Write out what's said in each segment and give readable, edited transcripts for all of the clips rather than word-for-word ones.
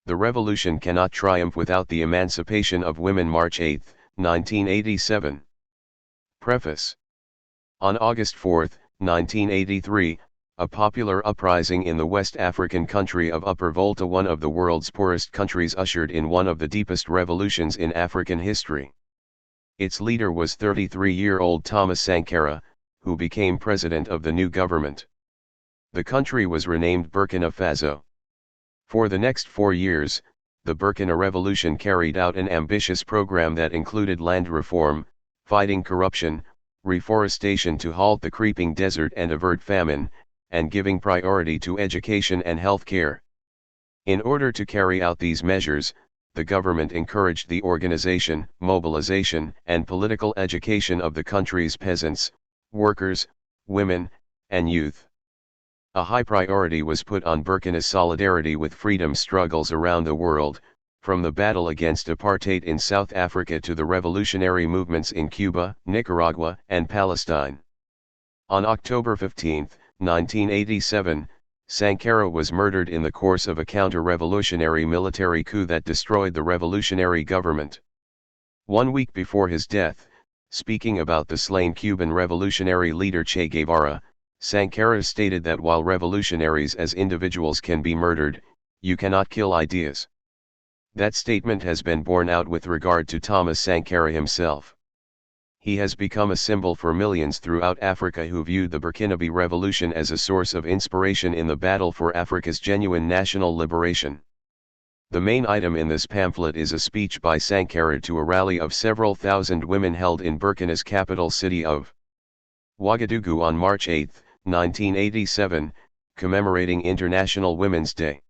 The revolution cannot triumph without the emancipation of women. March 8, 1987. Preface. On August 4, 1983, a popular uprising in the West African country of Upper Volta, one of the world's poorest countries, ushered in one of the deepest revolutions in African history. Its leader was 33-year-old Thomas Sankara, who became president of the new government. The country was renamed Burkina Faso. For the next 4 years, the Burkina Revolution carried out an ambitious program that included land reform, fighting corruption, reforestation to halt the creeping desert and avert famine, and giving priority to education and health care. In order to carry out these measures, the government encouraged the organization, mobilization, and political education of the country's peasants, workers, women, and youth. A high priority was put on Burkina's solidarity with freedom struggles around the world, from the battle against apartheid in South Africa to the revolutionary movements in Cuba, Nicaragua, and Palestine. On October 15, 1987, Sankara was murdered in the course of a counter-revolutionary military coup that destroyed the revolutionary government. 1 week before his death, speaking about the slain Cuban revolutionary leader Che Guevara, Sankara stated that while revolutionaries as individuals can be murdered, you cannot kill ideas. That statement has been borne out with regard to Thomas Sankara himself. He has become a symbol for millions throughout Africa who viewed the Burkinabe Revolution as a source of inspiration in the battle for Africa's genuine national liberation. The main item in this pamphlet is a speech by Sankara to a rally of several thousand women held in Burkina's capital city of Ouagadougou on March 8, 1987, commemorating International Women's Day.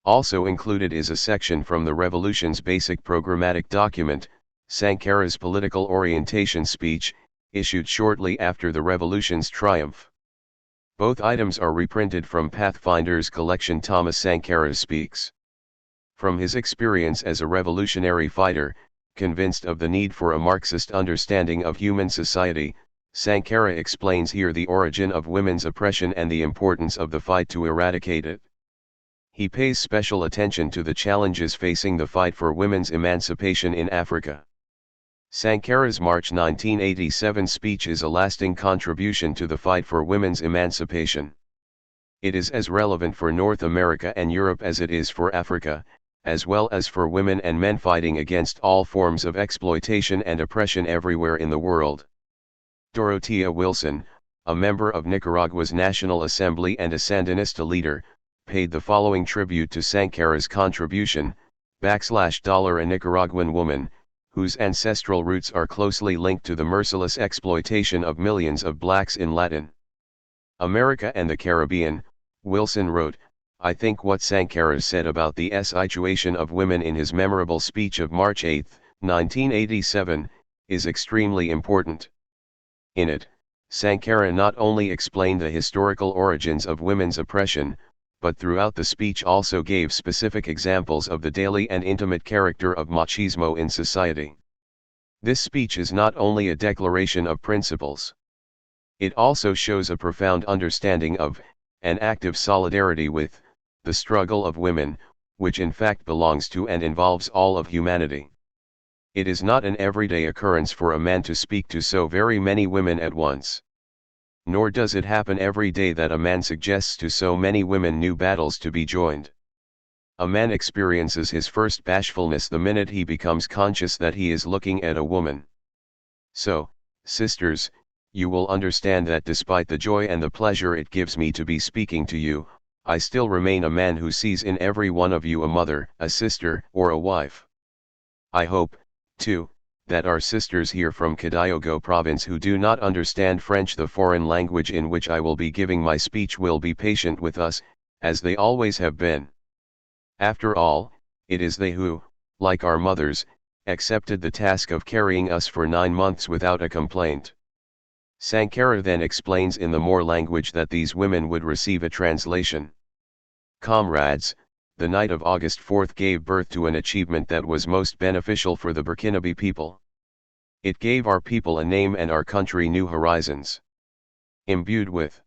Also included is a section from the revolution's basic programmatic document, Sankara's political orientation speech, issued shortly after the revolution's triumph. Both items are reprinted from Pathfinder's collection Thomas Sankara Speaks. From his experience as a revolutionary fighter, convinced of the need for a Marxist understanding of human society, Sankara explains here the origin of women's oppression and the importance of the fight to eradicate it. He pays special attention to the challenges facing the fight for women's emancipation in Africa. Sankara's March 1987 speech is a lasting contribution to the fight for women's emancipation. It is as relevant for North America and Europe as it is for Africa, as well as for women and men fighting against all forms of exploitation and oppression everywhere in the world. Dorothea Wilson, a member of Nicaragua's National Assembly and a Sandinista leader, paid the following tribute to Sankara's contribution, $, a Nicaraguan woman, whose ancestral roots are closely linked to the merciless exploitation of millions of blacks in Latin America and the Caribbean. Wilson wrote, "I think what Sankara said about the situation of women in his memorable speech of March 8, 1987, is extremely important." In it, Sankara not only explained the historical origins of women's oppression, but throughout the speech also gave specific examples of the daily and intimate character of machismo in society. This speech is not only a declaration of principles. It also shows a profound understanding of, and active solidarity with, the struggle of women, which in fact belongs to and involves all of humanity. It is not an everyday occurrence for a man to speak to so very many women at once. Nor does it happen every day that a man suggests to so many women new battles to be joined. A man experiences his first bashfulness the minute he becomes conscious that he is looking at a woman. So, sisters, you will understand that despite the joy and the pleasure it gives me to be speaking to you, I still remain a man who sees in every one of you a mother, a sister, or a wife. I hope, too, that our sisters here from Kadayogo province who do not understand French, the foreign language in which I will be giving my speech, will be patient with us, as they always have been. After all, it is they who, like our mothers, accepted the task of carrying us for 9 months without a complaint. Sankara then explains in the Moor language that these women would receive a translation. Comrades, the night of August 4 gave birth to an achievement that was most beneficial for the Burkinabe people. It gave our people a name and our country new horizons. Imbued with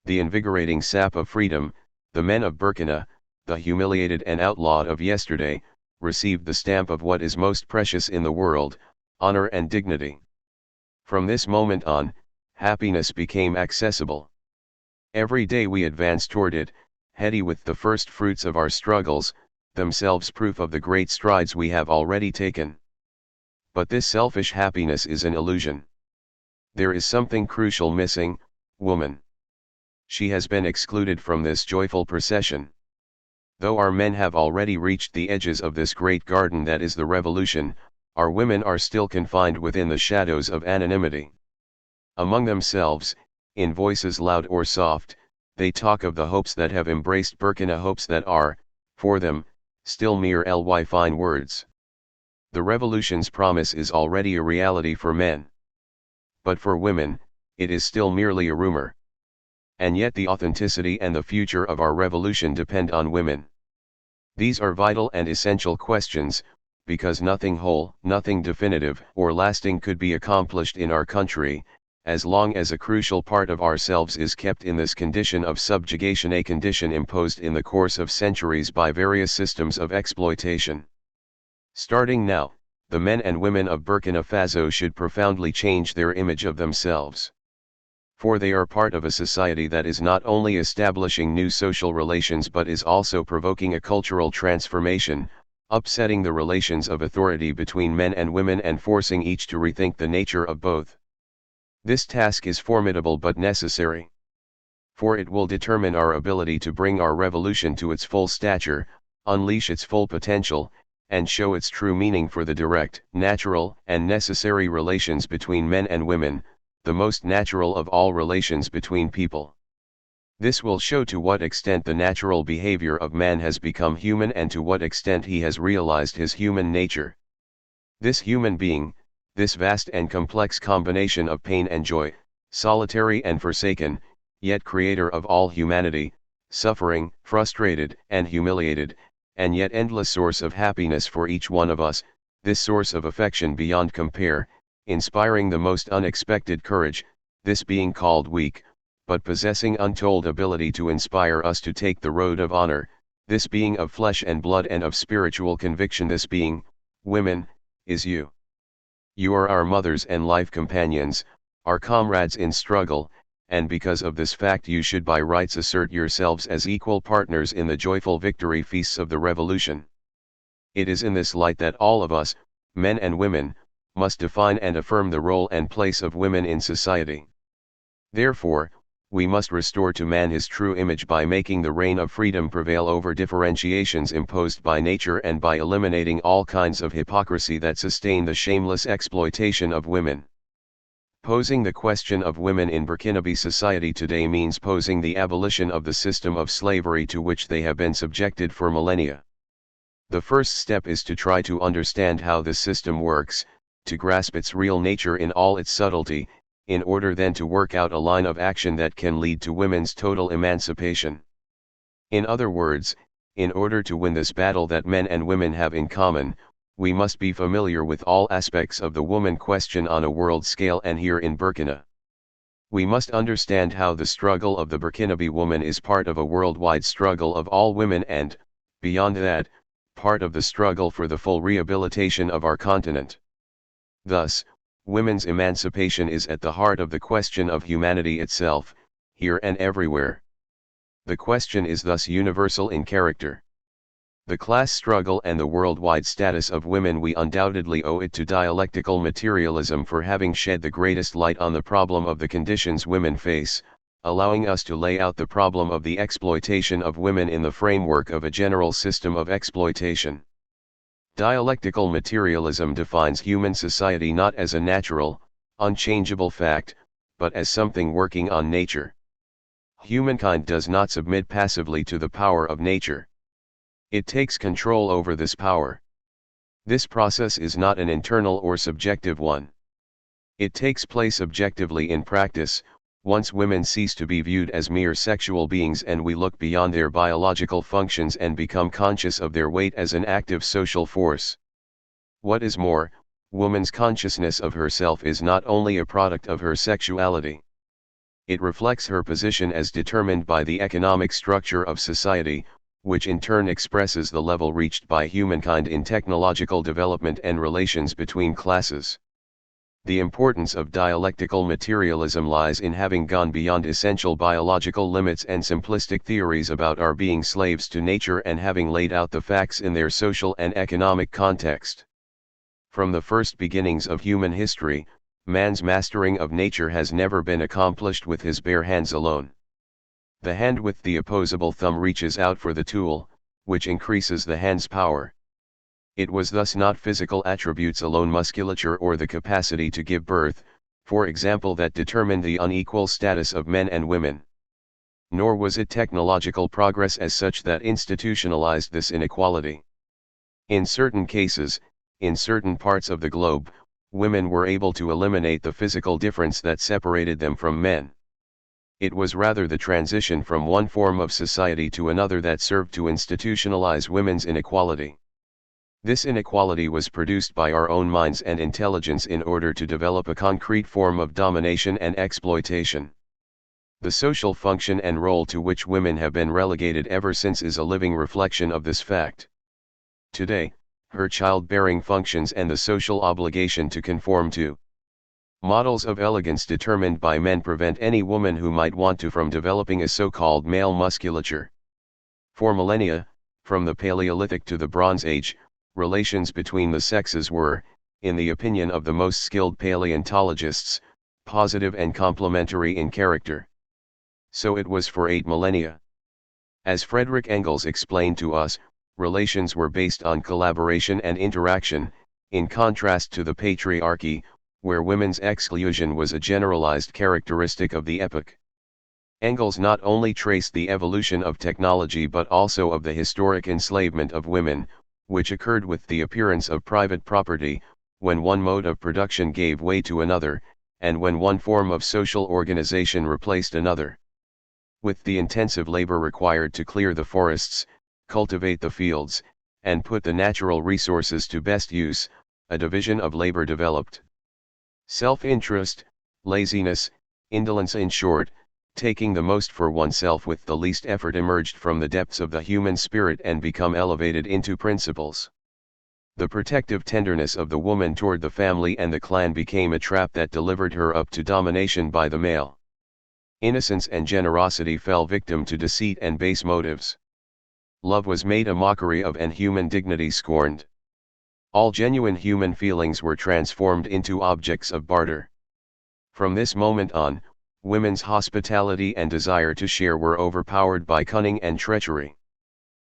the invigorating sap of freedom, the men of Burkina, the humiliated and outlawed of yesterday, received the stamp of what is most precious in the world, honor and dignity. From this moment on, happiness became accessible. Every day we advance toward it, heady with the first fruits of our struggles, themselves proof of the great strides we have already taken. But this selfish happiness is an illusion. There is something crucial missing: woman. She has been excluded from this joyful procession. Though our men have already reached the edges of this great garden that is the revolution, our women are still confined within the shadows of anonymity. Among themselves, in voices loud or soft, they talk of the hopes that have embraced Burkina, hopes that are, for them, still mere fine words. The revolution's promise is already a reality for men. But for women, it is still merely a rumor. And yet the authenticity and the future of our revolution depend on women. These are vital and essential questions, because nothing whole, nothing definitive or lasting could be accomplished in our country, as long as a crucial part of ourselves is kept in this condition of subjugation, a condition imposed in the course of centuries by various systems of exploitation. Starting now, the men and women of Burkina Faso should profoundly change their image of themselves. For they are part of a society that is not only establishing new social relations but is also provoking a cultural transformation, upsetting the relations of authority between men and women and forcing each to rethink the nature of both. This task is formidable but necessary. For it will determine our ability to bring our revolution to its full stature, unleash its full potential, and show its true meaning for the direct, natural, and necessary relations between men and women, the most natural of all relations between people. This will show to what extent the natural behavior of man has become human and to what extent he has realized his human nature. This human being, this vast and complex combination of pain and joy, solitary and forsaken, yet creator of all humanity, suffering, frustrated, and humiliated, and yet endless source of happiness for each one of us, this source of affection beyond compare, inspiring the most unexpected courage, this being called weak, but possessing untold ability to inspire us to take the road of honor, this being of flesh and blood and of spiritual conviction, this being, women, is you. You are our mothers and life companions, our comrades in struggle, and because of this fact you should by rights assert yourselves as equal partners in the joyful victory feasts of the revolution. It is in this light that all of us, men and women, must define and affirm the role and place of women in society. Therefore, we must restore to man his true image by making the reign of freedom prevail over differentiations imposed by nature and by eliminating all kinds of hypocrisy that sustain the shameless exploitation of women. Posing the question of women in Burkinabe society today means posing the abolition of the system of slavery to which they have been subjected for millennia. The first step is to try to understand how this system works, to grasp its real nature in all its subtlety, in order then to work out a line of action that can lead to women's total emancipation. In other words, in order to win this battle that men and women have in common, we must be familiar with all aspects of the woman question on a world scale and here in Burkina. We must understand how the struggle of the Burkinabe woman is part of a worldwide struggle of all women and, beyond that, part of the struggle for the full rehabilitation of our continent. Thus, women's emancipation is at the heart of the question of humanity itself, here and everywhere. The question is thus universal in character. The class struggle and the worldwide status of women, we undoubtedly owe it to dialectical materialism for having shed the greatest light on the problem of the conditions women face, allowing us to lay out the problem of the exploitation of women in the framework of a general system of exploitation. Dialectical materialism defines human society not as a natural, unchangeable fact, but as something working on nature. Humankind does not submit passively to the power of nature. It takes control over this power. This process is not an internal or subjective one. It takes place objectively in practice, once women cease to be viewed as mere sexual beings and we look beyond their biological functions and become conscious of their weight as an active social force. What is more, woman's consciousness of herself is not only a product of her sexuality. It reflects her position as determined by the economic structure of society, which in turn expresses the level reached by humankind in technological development and relations between classes. The importance of dialectical materialism lies in having gone beyond essential biological limits and simplistic theories about our being slaves to nature and having laid out the facts in their social and economic context. From the first beginnings of human history, man's mastering of nature has never been accomplished with his bare hands alone. The hand with the opposable thumb reaches out for the tool, which increases the hand's power. It was thus not physical attributes alone, musculature or the capacity to give birth, for example, that determined the unequal status of men and women. Nor was it technological progress as such that institutionalized this inequality. In certain cases, in certain parts of the globe, women were able to eliminate the physical difference that separated them from men. It was rather the transition from one form of society to another that served to institutionalize women's inequality. This inequality was produced by our own minds and intelligence in order to develop a concrete form of domination and exploitation. The social function and role to which women have been relegated ever since is a living reflection of this fact. Today, her childbearing functions and the social obligation to conform to models of elegance determined by men prevent any woman who might want to from developing a so-called male musculature. For millennia, from the Paleolithic to the Bronze Age, relations between the sexes were, in the opinion of the most skilled paleontologists, positive and complementary in character. So it was for 8 millennia. As Frederick Engels explained to us, relations were based on collaboration and interaction, in contrast to the patriarchy, where women's exclusion was a generalized characteristic of the epoch. Engels not only traced the evolution of technology but also of the historic enslavement of women, which occurred with the appearance of private property, when one mode of production gave way to another, and when one form of social organization replaced another. With the intensive labor required to clear the forests, cultivate the fields, and put the natural resources to best use, a division of labor developed. Self-interest, laziness, indolence, in short, taking the most for oneself with the least effort, emerged from the depths of the human spirit and become elevated into principles. The protective tenderness of the woman toward the family and the clan became a trap that delivered her up to domination by the male. Innocence and generosity fell victim to deceit and base motives. Love was made a mockery of and human dignity scorned. All genuine human feelings were transformed into objects of barter. From this moment on, women's hospitality and desire to share were overpowered by cunning and treachery.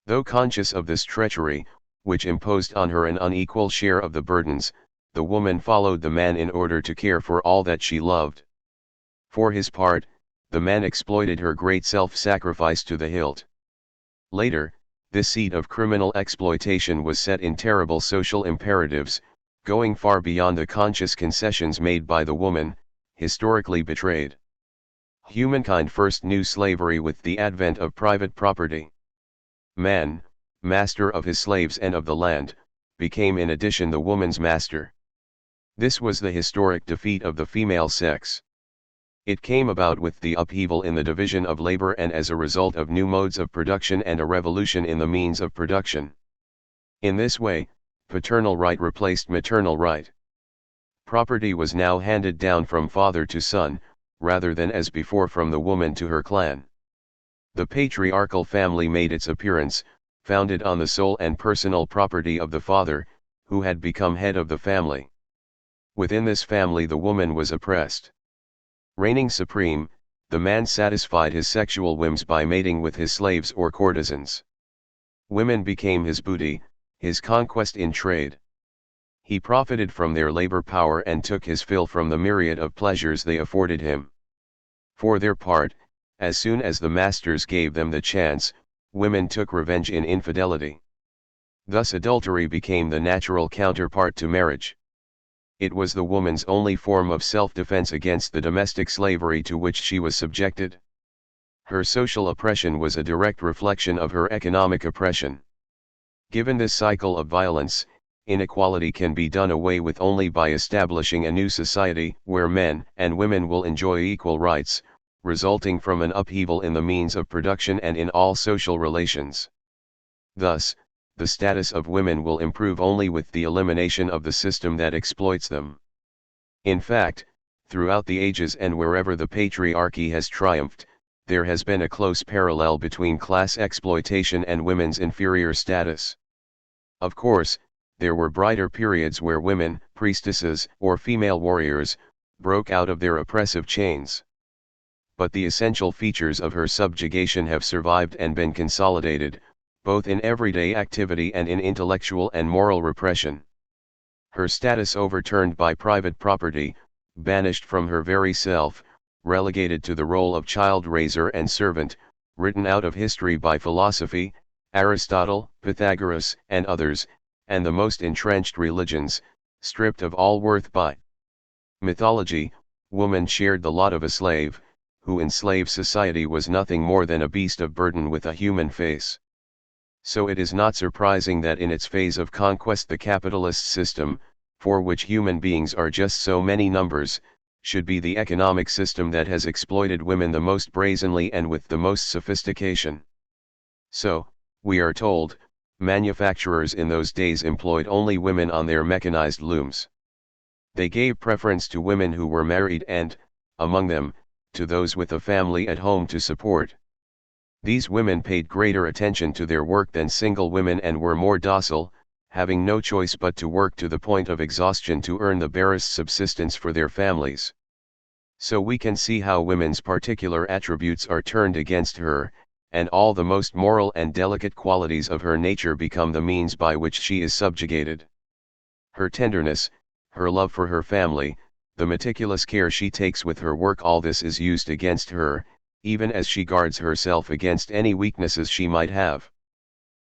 Though conscious of this treachery, which imposed on her an unequal share of the burdens, the woman followed the man in order to care for all that she loved. For his part, the man exploited her great self-sacrifice to the hilt. Later, this seed of criminal exploitation was set in terrible social imperatives, going far beyond the conscious concessions made by the woman, historically betrayed. Humankind first knew slavery with the advent of private property. Man, master of his slaves and of the land, became in addition the woman's master. This was the historic defeat of the female sex. It came about with the upheaval in the division of labor and as a result of new modes of production and a revolution in the means of production. In this way, paternal right replaced maternal right. Property was now handed down from father to son, rather than as before from the woman to her clan. The patriarchal family made its appearance, founded on the sole and personal property of the father, who had become head of the family. Within this family the woman was oppressed. Reigning supreme, the man satisfied his sexual whims by mating with his slaves or courtesans. Women became his booty, his conquest in trade. He profited from their labor power and took his fill from the myriad of pleasures they afforded him. For their part, as soon as the masters gave them the chance, women took revenge in infidelity. Thus adultery became the natural counterpart to marriage. It was the woman's only form of self-defense against the domestic slavery to which she was subjected. Her social oppression was a direct reflection of her economic oppression. Given this cycle of violence, inequality can be done away with only by establishing a new society where men and women will enjoy equal rights, resulting from an upheaval in the means of production and in all social relations. Thus, the status of women will improve only with the elimination of the system that exploits them. In fact, throughout the ages and wherever the patriarchy has triumphed, there has been a close parallel between class exploitation and women's inferior status. Of course, there were brighter periods where women, priestesses, or female warriors, broke out of their oppressive chains. But the essential features of her subjugation have survived and been consolidated, both in everyday activity and in intellectual and moral repression. Her status overturned by private property, banished from her very self, relegated to the role of child-raiser and servant, written out of history by philosophy, Aristotle, Pythagoras, and others, and the most entrenched religions, stripped of all worth by mythology, woman shared the lot of a slave, who in slave society was nothing more than a beast of burden with a human face. So it is not surprising that in its phase of conquest the capitalist system, for which human beings are just so many numbers, should be the economic system that has exploited women the most brazenly and with the most sophistication. So, we are told, manufacturers in those days employed only women on their mechanized looms. They gave preference to women who were married and, among them, to those with a family at home to support. These women paid greater attention to their work than single women and were more docile, having no choice but to work to the point of exhaustion to earn the barest subsistence for their families. So we can see how women's particular attributes are turned against her, and all the most moral and delicate qualities of her nature become the means by which she is subjugated. Her tenderness, her love for her family, the meticulous care she takes with her work, all this is used against her, even as she guards herself against any weaknesses she might have.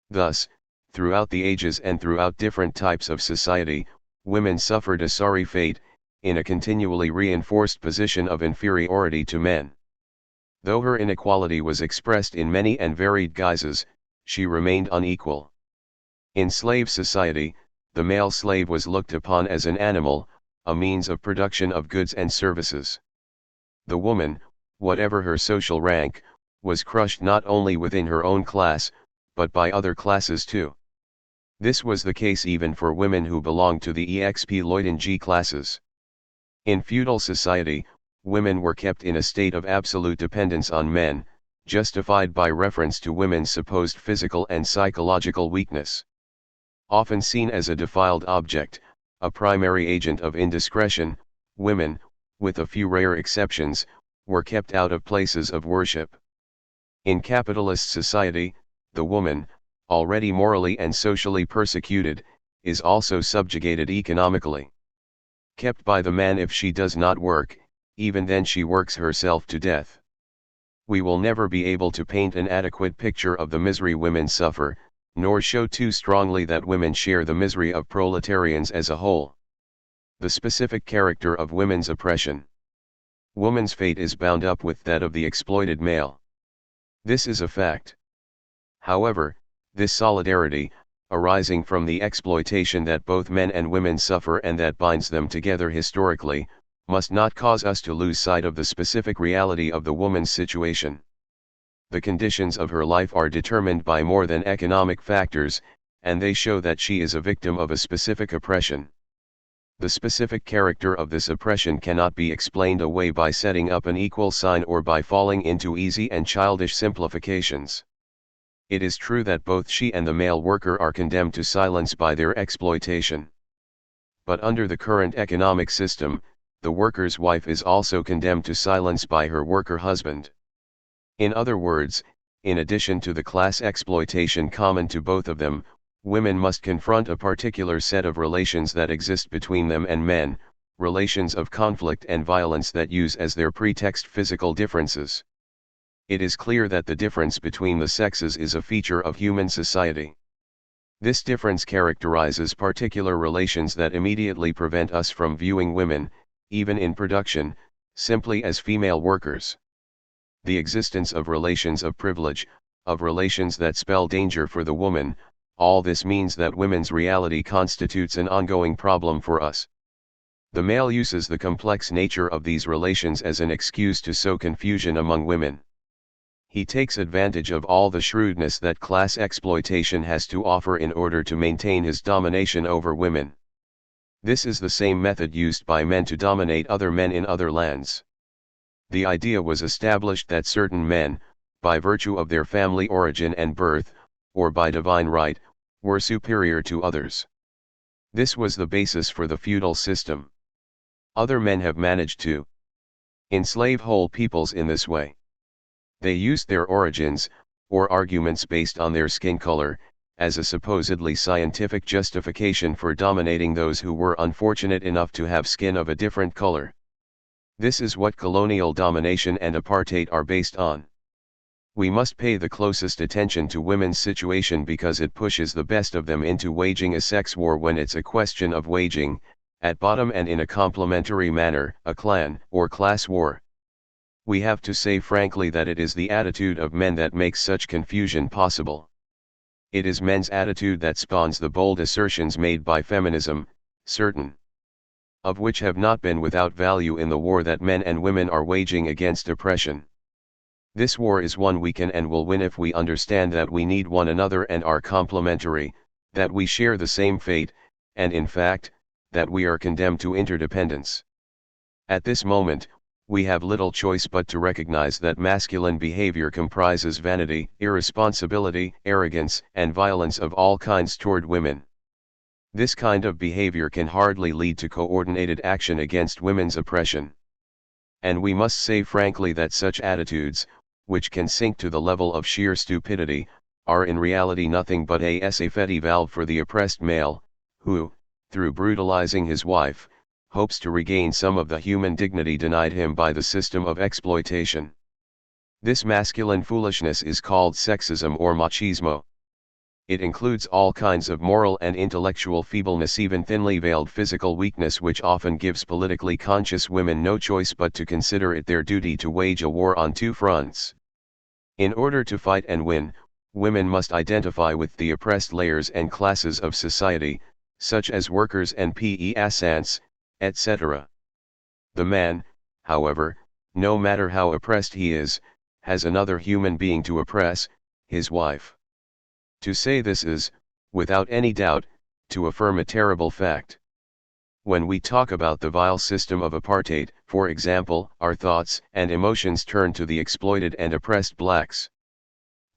Thus, throughout the ages and throughout different types of society, women suffered a sorry fate, in a continually reinforced position of inferiority to men. Though her inequality was expressed in many and varied guises, she remained unequal. In slave society, the male slave was looked upon as an animal, a means of production of goods and services. The woman, whatever her social rank, was crushed not only within her own class, but by other classes too. This was the case even for women who belonged to the exp classes. In feudal society, women were kept in a state of absolute dependence on men, justified by reference to women's supposed physical and psychological weakness. Often seen as a defiled object, a primary agent of indiscretion, women, with a few rare exceptions, were kept out of places of worship. In capitalist society, the woman, already morally and socially persecuted, is also subjugated economically. Kept by the man if she does not work, even then she works herself to death. We will never be able to paint an adequate picture of the misery women suffer, nor show too strongly that women share the misery of proletarians as a whole. The specific character of women's oppression. Woman's fate is bound up with that of the exploited male. This is a fact. However, this solidarity, arising from the exploitation that both men and women suffer and that binds them together historically, must not cause us to lose sight of the specific reality of the woman's situation. The conditions of her life are determined by more than economic factors, and they show that she is a victim of a specific oppression. The specific character of this oppression cannot be explained away by setting up an equal sign or by falling into easy and childish simplifications. It is true that both she and the male worker are condemned to silence by their exploitation. But under the current economic system, the worker's wife is also condemned to silence by her worker husband. In other words, in addition to the class exploitation common to both of them, women must confront a particular set of relations that exist between them and men, relations of conflict and violence that use as their pretext physical differences. It is clear that the difference between the sexes is a feature of human society. This difference characterizes particular relations that immediately prevent us from viewing women, even in production, simply as female workers. The existence of relations of privilege, of relations that spell danger for the woman, all this means that women's reality constitutes an ongoing problem for us. The male uses the complex nature of these relations as an excuse to sow confusion among women. He takes advantage of all the shrewdness that class exploitation has to offer in order to maintain his domination over women. This is the same method used by men to dominate other men in other lands. The idea was established that certain men, by virtue of their family origin and birth, or by divine right, were superior to others. This was the basis for the feudal system. Other men have managed to enslave whole peoples in this way. They used their origins, or arguments based on their skin color, as a supposedly scientific justification for dominating those who were unfortunate enough to have skin of a different color. This is what colonial domination and apartheid are based on. We must pay the closest attention to women's situation because it pushes the best of them into waging a sex war when it's a question of waging, at bottom and in a complementary manner, a clan or class war. We have to say frankly that it is the attitude of men that makes such confusion possible. It is men's attitude that spawns the bold assertions made by feminism, certain of which have not been without value in the war that men and women are waging against oppression. This war is one we can and will win if we understand that we need one another and are complementary, that we share the same fate, and in fact, that we are condemned to interdependence. At this moment, we have little choice but to recognize that masculine behavior comprises vanity, irresponsibility, arrogance, and violence of all kinds toward women. This kind of behavior can hardly lead to coordinated action against women's oppression. And we must say frankly that such attitudes, which can sink to the level of sheer stupidity, are in reality nothing but a safety valve for the oppressed male, who, through brutalizing his wife, hopes to regain some of the human dignity denied him by the system of exploitation. This masculine foolishness is called sexism or machismo. It includes all kinds of moral and intellectual feebleness, even thinly veiled physical weakness, which often gives politically conscious women no choice but to consider it their duty to wage a war on two fronts. In order to fight and win, women must identify with the oppressed layers and classes of society, such as workers and peasants, etc. The man, however, no matter how oppressed he is, has another human being to oppress, his wife. To say this is, without any doubt, to affirm a terrible fact. When we talk about the vile system of apartheid, for example, our thoughts and emotions turn to the exploited and oppressed blacks.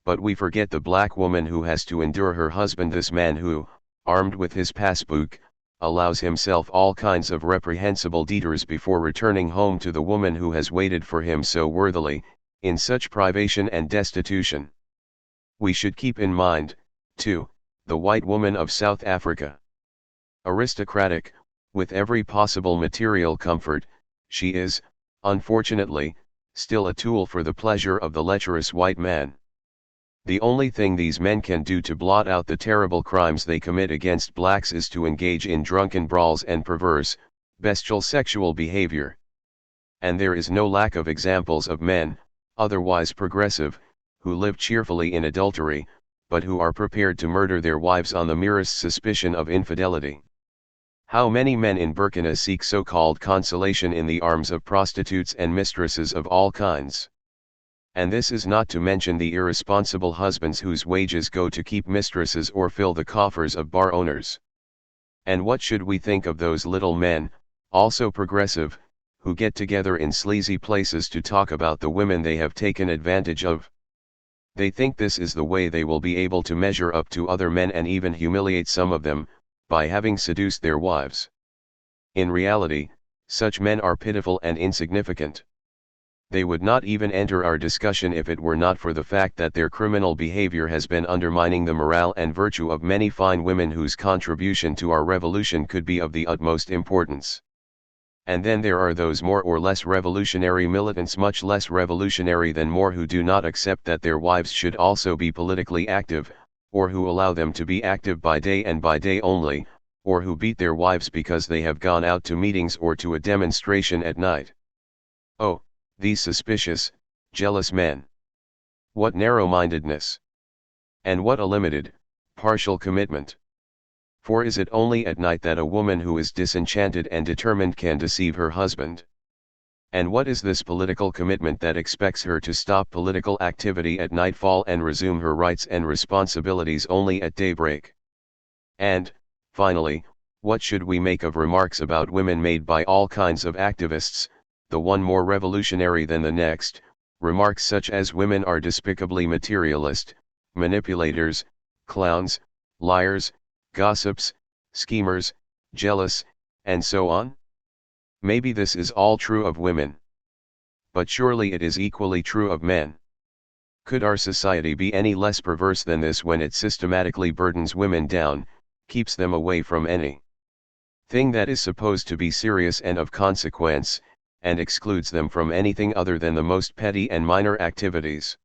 But we forget the black woman who has to endure her husband, this man who, armed with his passbook, allows himself all kinds of reprehensible detours before returning home to the woman who has waited for him so worthily, in such privation and destitution. We should keep in mind, too, the white woman of South Africa. Aristocratic, with every possible material comfort, she is, unfortunately, still a tool for the pleasure of the lecherous white man. The only thing these men can do to blot out the terrible crimes they commit against blacks is to engage in drunken brawls and perverse, bestial sexual behavior. And there is no lack of examples of men, otherwise progressive, who live cheerfully in adultery, but who are prepared to murder their wives on the merest suspicion of infidelity. How many men in Burkina seek so-called consolation in the arms of prostitutes and mistresses of all kinds? And this is not to mention the irresponsible husbands whose wages go to keep mistresses or fill the coffers of bar owners. And what should we think of those little men, also progressive, who get together in sleazy places to talk about the women they have taken advantage of? They think this is the way they will be able to measure up to other men and even humiliate some of them, by having seduced their wives. In reality, such men are pitiful and insignificant. They would not even enter our discussion if it were not for the fact that their criminal behavior has been undermining the morale and virtue of many fine women whose contribution to our revolution could be of the utmost importance. And then there are those more or less revolutionary militants, much less revolutionary than more, who do not accept that their wives should also be politically active, or who allow them to be active by day and by day only, or who beat their wives because they have gone out to meetings or to a demonstration at night. Oh, these suspicious, jealous men! What narrow-mindedness! And what a limited, partial commitment! For is it only at night that a woman who is disenchanted and determined can deceive her husband? And what is this political commitment that expects her to stop political activity at nightfall and resume her rights and responsibilities only at daybreak? And, finally, what should we make of remarks about women made by all kinds of activists, the one more revolutionary than the next, remarks such as women are despicably materialist, manipulators, clowns, liars, gossips, schemers, jealous, and so on? Maybe this is all true of women. But surely it is equally true of men. Could our society be any less perverse than this when it systematically burdens women down, keeps them away from any thing that is supposed to be serious and of consequence, and excludes them from anything other than the most petty and minor activities?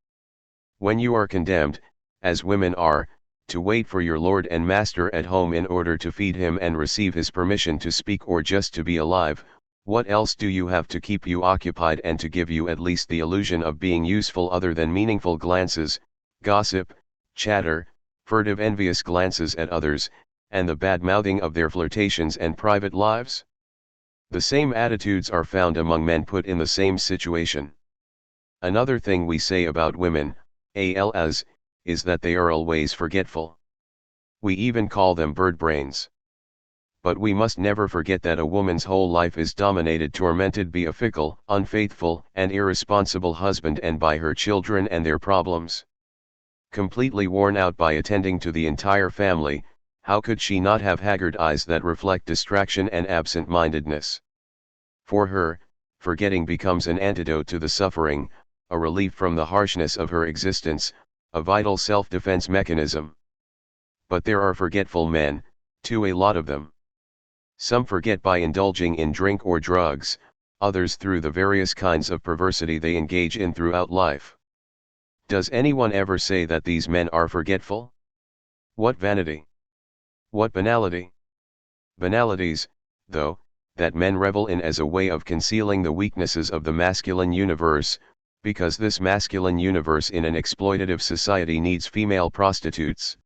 When you are condemned, as women are, to wait for your lord and master at home in order to feed him and receive his permission to speak or just to be alive, what else do you have to keep you occupied and to give you at least the illusion of being useful other than meaningful glances, gossip, chatter, furtive envious glances at others, and the bad-mouthing of their flirtations and private lives? The same attitudes are found among men put in the same situation. Another thing we say about women, is that they are always forgetful. We even call them bird brains. But we must never forget that a woman's whole life is dominated, tormented by a fickle, unfaithful, and irresponsible husband and by her children and their problems. Completely worn out by attending to the entire family, how could she not have haggard eyes that reflect distraction and absent-mindedness? For her, forgetting becomes an antidote to the suffering, a relief from the harshness of her existence, a vital self-defense mechanism. But there are forgetful men, too, a lot of them. Some forget by indulging in drink or drugs, others through the various kinds of perversity they engage in throughout life. Does anyone ever say that these men are forgetful? What vanity! What banality! Banalities, though, that men revel in as a way of concealing the weaknesses of the masculine universe, because this masculine universe in an exploitative society needs female prostitutes.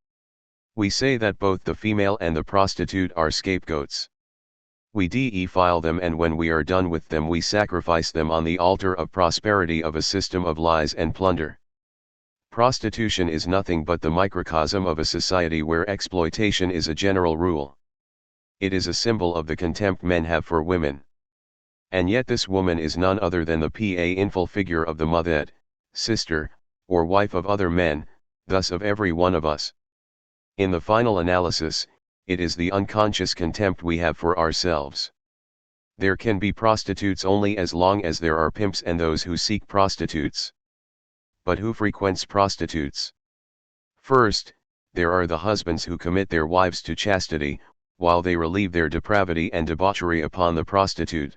We say that both the female and the prostitute are scapegoats. We deify them, and when we are done with them we sacrifice them on the altar of prosperity of a system of lies and plunder. Prostitution is nothing but the microcosm of a society where exploitation is a general rule. It is a symbol of the contempt men have for women. And yet this woman is none other than the infant figure of the mother, sister, or wife of other men, thus of every one of us. In the final analysis, it is the unconscious contempt we have for ourselves. There can be prostitutes only as long as there are pimps and those who seek prostitutes. But who frequents prostitutes? First, there are the husbands who commit their wives to chastity, while they relieve their depravity and debauchery upon the prostitute.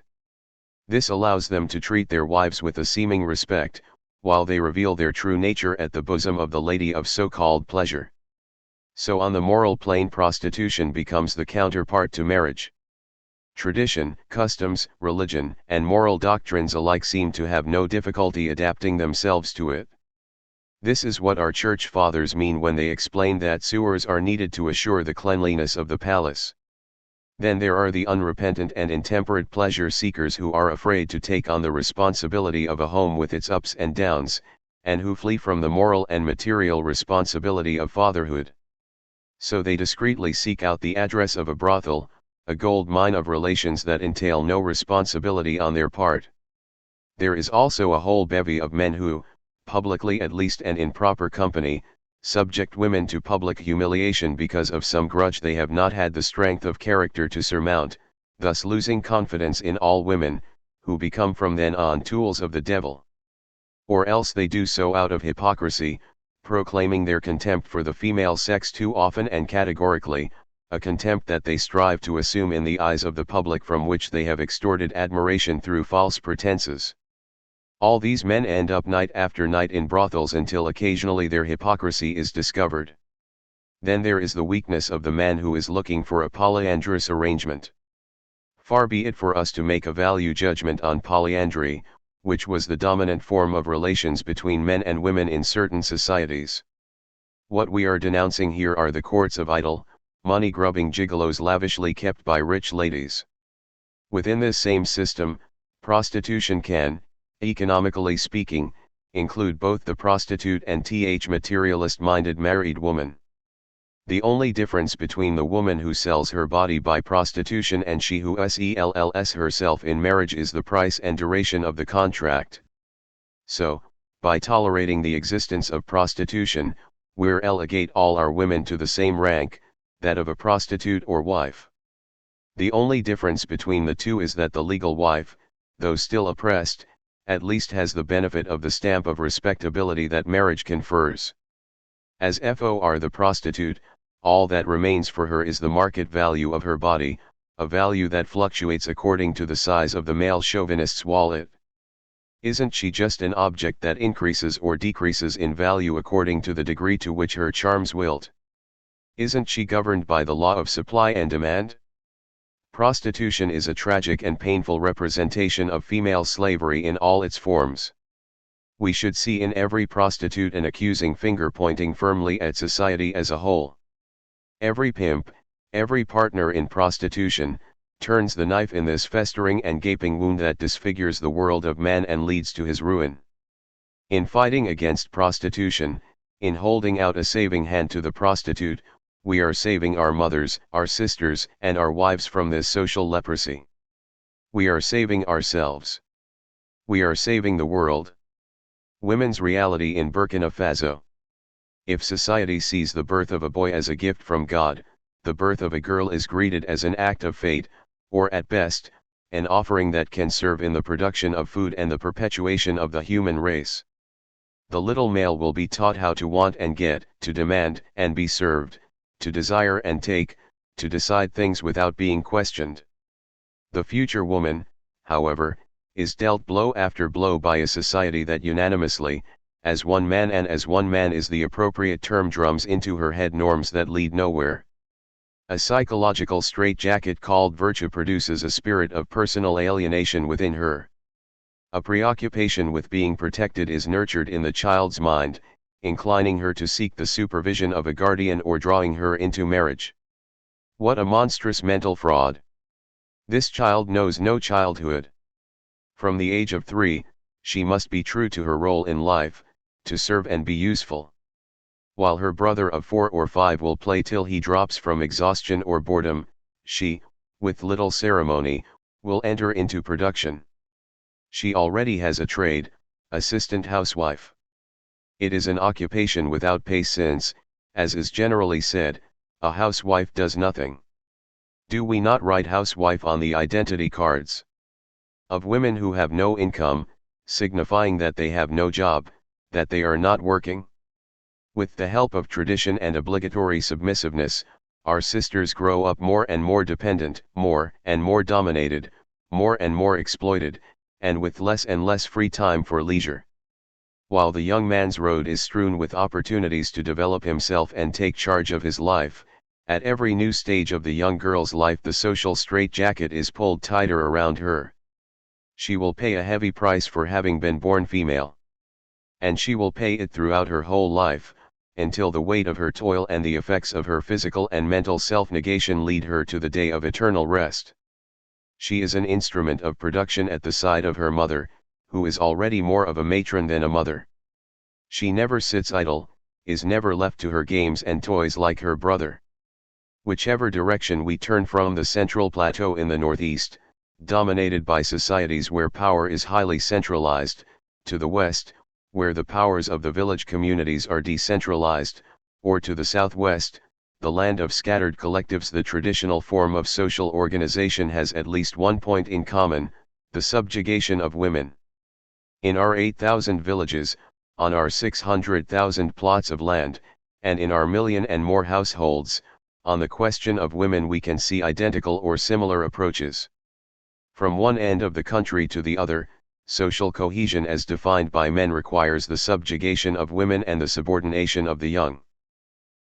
This allows them to treat their wives with a seeming respect, while they reveal their true nature at the bosom of the lady of so-called pleasure. So on the moral plane, prostitution becomes the counterpart to marriage. Tradition, customs, religion, and moral doctrines alike seem to have no difficulty adapting themselves to it. This is what our church fathers mean when they explain that sewers are needed to assure the cleanliness of the palace. Then there are the unrepentant and intemperate pleasure seekers who are afraid to take on the responsibility of a home with its ups and downs, and who flee from the moral and material responsibility of fatherhood. So they discreetly seek out the address of a brothel, a gold mine of relations that entail no responsibility on their part. There is also a whole bevy of men who, publicly at least and in proper company, subject women to public humiliation because of some grudge they have not had the strength of character to surmount, thus losing confidence in all women, who become from then on tools of the devil. Or else they do so out of hypocrisy, proclaiming their contempt for the female sex too often and categorically, a contempt that they strive to assume in the eyes of the public from which they have extorted admiration through false pretenses. All these men end up night after night in brothels until occasionally their hypocrisy is discovered. Then there is the weakness of the man who is looking for a polyandrous arrangement. Far be it for us to make a value judgment on polyandry, which was the dominant form of relations between men and women in certain societies. What we are denouncing here are the courts of idle, money-grubbing gigolos lavishly kept by rich ladies. Within this same system, Prostitution can, economically speaking, include both the prostitute and materialist-minded married woman. The only difference between the woman who sells her body by prostitution and she who sells herself in marriage is the price and duration of the contract. So, by tolerating the existence of prostitution, we're relegate all our women to the same rank, that of a prostitute or wife. The only difference between the two is that the legal wife, though still oppressed, at least has the benefit of the stamp of respectability that marriage confers. As for the prostitute, all that remains for her is the market value of her body, a value that fluctuates according to the size of the male chauvinist's wallet. Isn't she just an object that increases or decreases in value according to the degree to which her charms wilt? Isn't she governed by the law of supply and demand? Prostitution is a tragic and painful representation of female slavery in all its forms. We should see in every prostitute an accusing finger pointing firmly at society as a whole. Every pimp, every partner in prostitution, turns the knife in this festering and gaping wound that disfigures the world of man and leads to his ruin. In fighting against prostitution, in holding out a saving hand to the prostitute, we are saving our mothers, our sisters, and our wives from this social leprosy. We are saving ourselves. We are saving the world. Women's reality in Burkina Faso. If society sees the birth of a boy as a gift from God, the birth of a girl is greeted as an act of fate, or at best, an offering that can serve in the production of food and the perpetuation of the human race. The little male will be taught how to want and get, to demand and be served, to desire and take, to decide things without being questioned. The future woman, however, is dealt blow after blow by a society that unanimously, as one man, and as one man is the appropriate term, drums into her head norms that lead nowhere. A psychological straitjacket called virtue produces a spirit of personal alienation within her. A preoccupation with being protected is nurtured in the child's mind, inclining her to seek the supervision of a guardian or drawing her into marriage. What a monstrous mental fraud! This child knows no childhood. From the age of 3, she must be true to her role in life, to serve and be useful. While her brother of 4 or 5 will play till he drops from exhaustion or boredom, she, with little ceremony, will enter into production. She already has a trade, assistant housewife. It is an occupation without pay since, as is generally said, a housewife does nothing. Do we not write housewife on the identity cards of women who have no income, signifying that they have no job, that they are not working? With the help of tradition and obligatory submissiveness, our sisters grow up more and more dependent, more and more dominated, more and more exploited, and with less and less free time for leisure. While the young man's road is strewn with opportunities to develop himself and take charge of his life, at every new stage of the young girl's life the social straitjacket is pulled tighter around her. She will pay a heavy price for having been born female. And she will pay it throughout her whole life, until the weight of her toil and the effects of her physical and mental self-negation lead her to the day of eternal rest. She is an instrument of production at the side of her mother, who is already more of a matron than a mother. She never sits idle, is never left to her games and toys like her brother. Whichever direction we turn from the central plateau in the northeast, dominated by societies where power is highly centralized, to the west, where the powers of the village communities are decentralized, or to the southwest, the land of scattered collectives, the traditional form of social organization has at least one point in common: the subjugation of women. In our 8,000 villages, on our 600,000 plots of land, and in our million and more households, on the question of women we can see identical or similar approaches. From one end of the country to the other, social cohesion as defined by men requires the subjugation of women and the subordination of the young.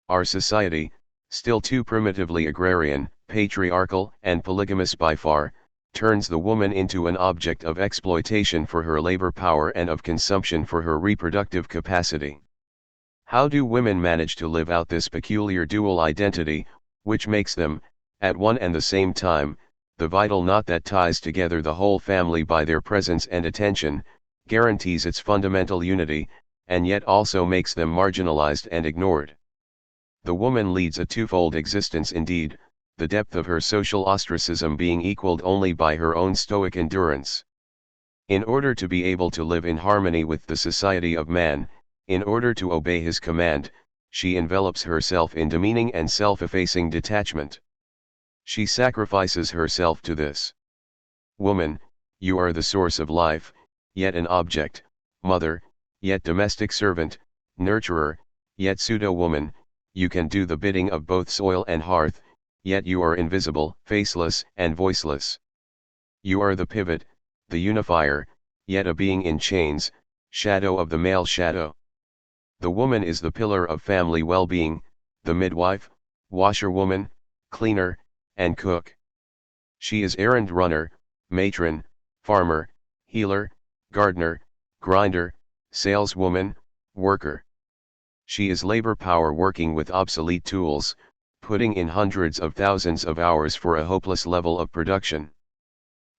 Our society, still too primitively agrarian, patriarchal, and polygamous by far, turns the woman into an object of exploitation for her labor power and of consumption for her reproductive capacity. How do women manage to live out this peculiar dual identity, which makes them, at one and the same time, the vital knot that ties together the whole family by their presence and attention, guarantees its fundamental unity, and yet also makes them marginalized and ignored. The woman leads a twofold existence indeed, the depth of her social ostracism being equaled only by her own stoic endurance. In order to be able to live in harmony with the society of man, in order to obey his command, she envelops herself in demeaning and self-effacing detachment. She sacrifices herself to this. Woman, you are the source of life, yet an object, mother, yet domestic servant, nurturer, yet pseudo-woman, you can do the bidding of both soil and hearth, yet you are invisible, faceless, and voiceless. You are the pivot, the unifier, yet a being in chains, shadow of the male shadow. The woman is the pillar of family well-being, the midwife, washerwoman, cleaner, and cook. She is errand runner, matron, farmer, healer, gardener, grinder, saleswoman, worker. She is labor power working with obsolete tools, putting in hundreds of thousands of hours for a hopeless level of production.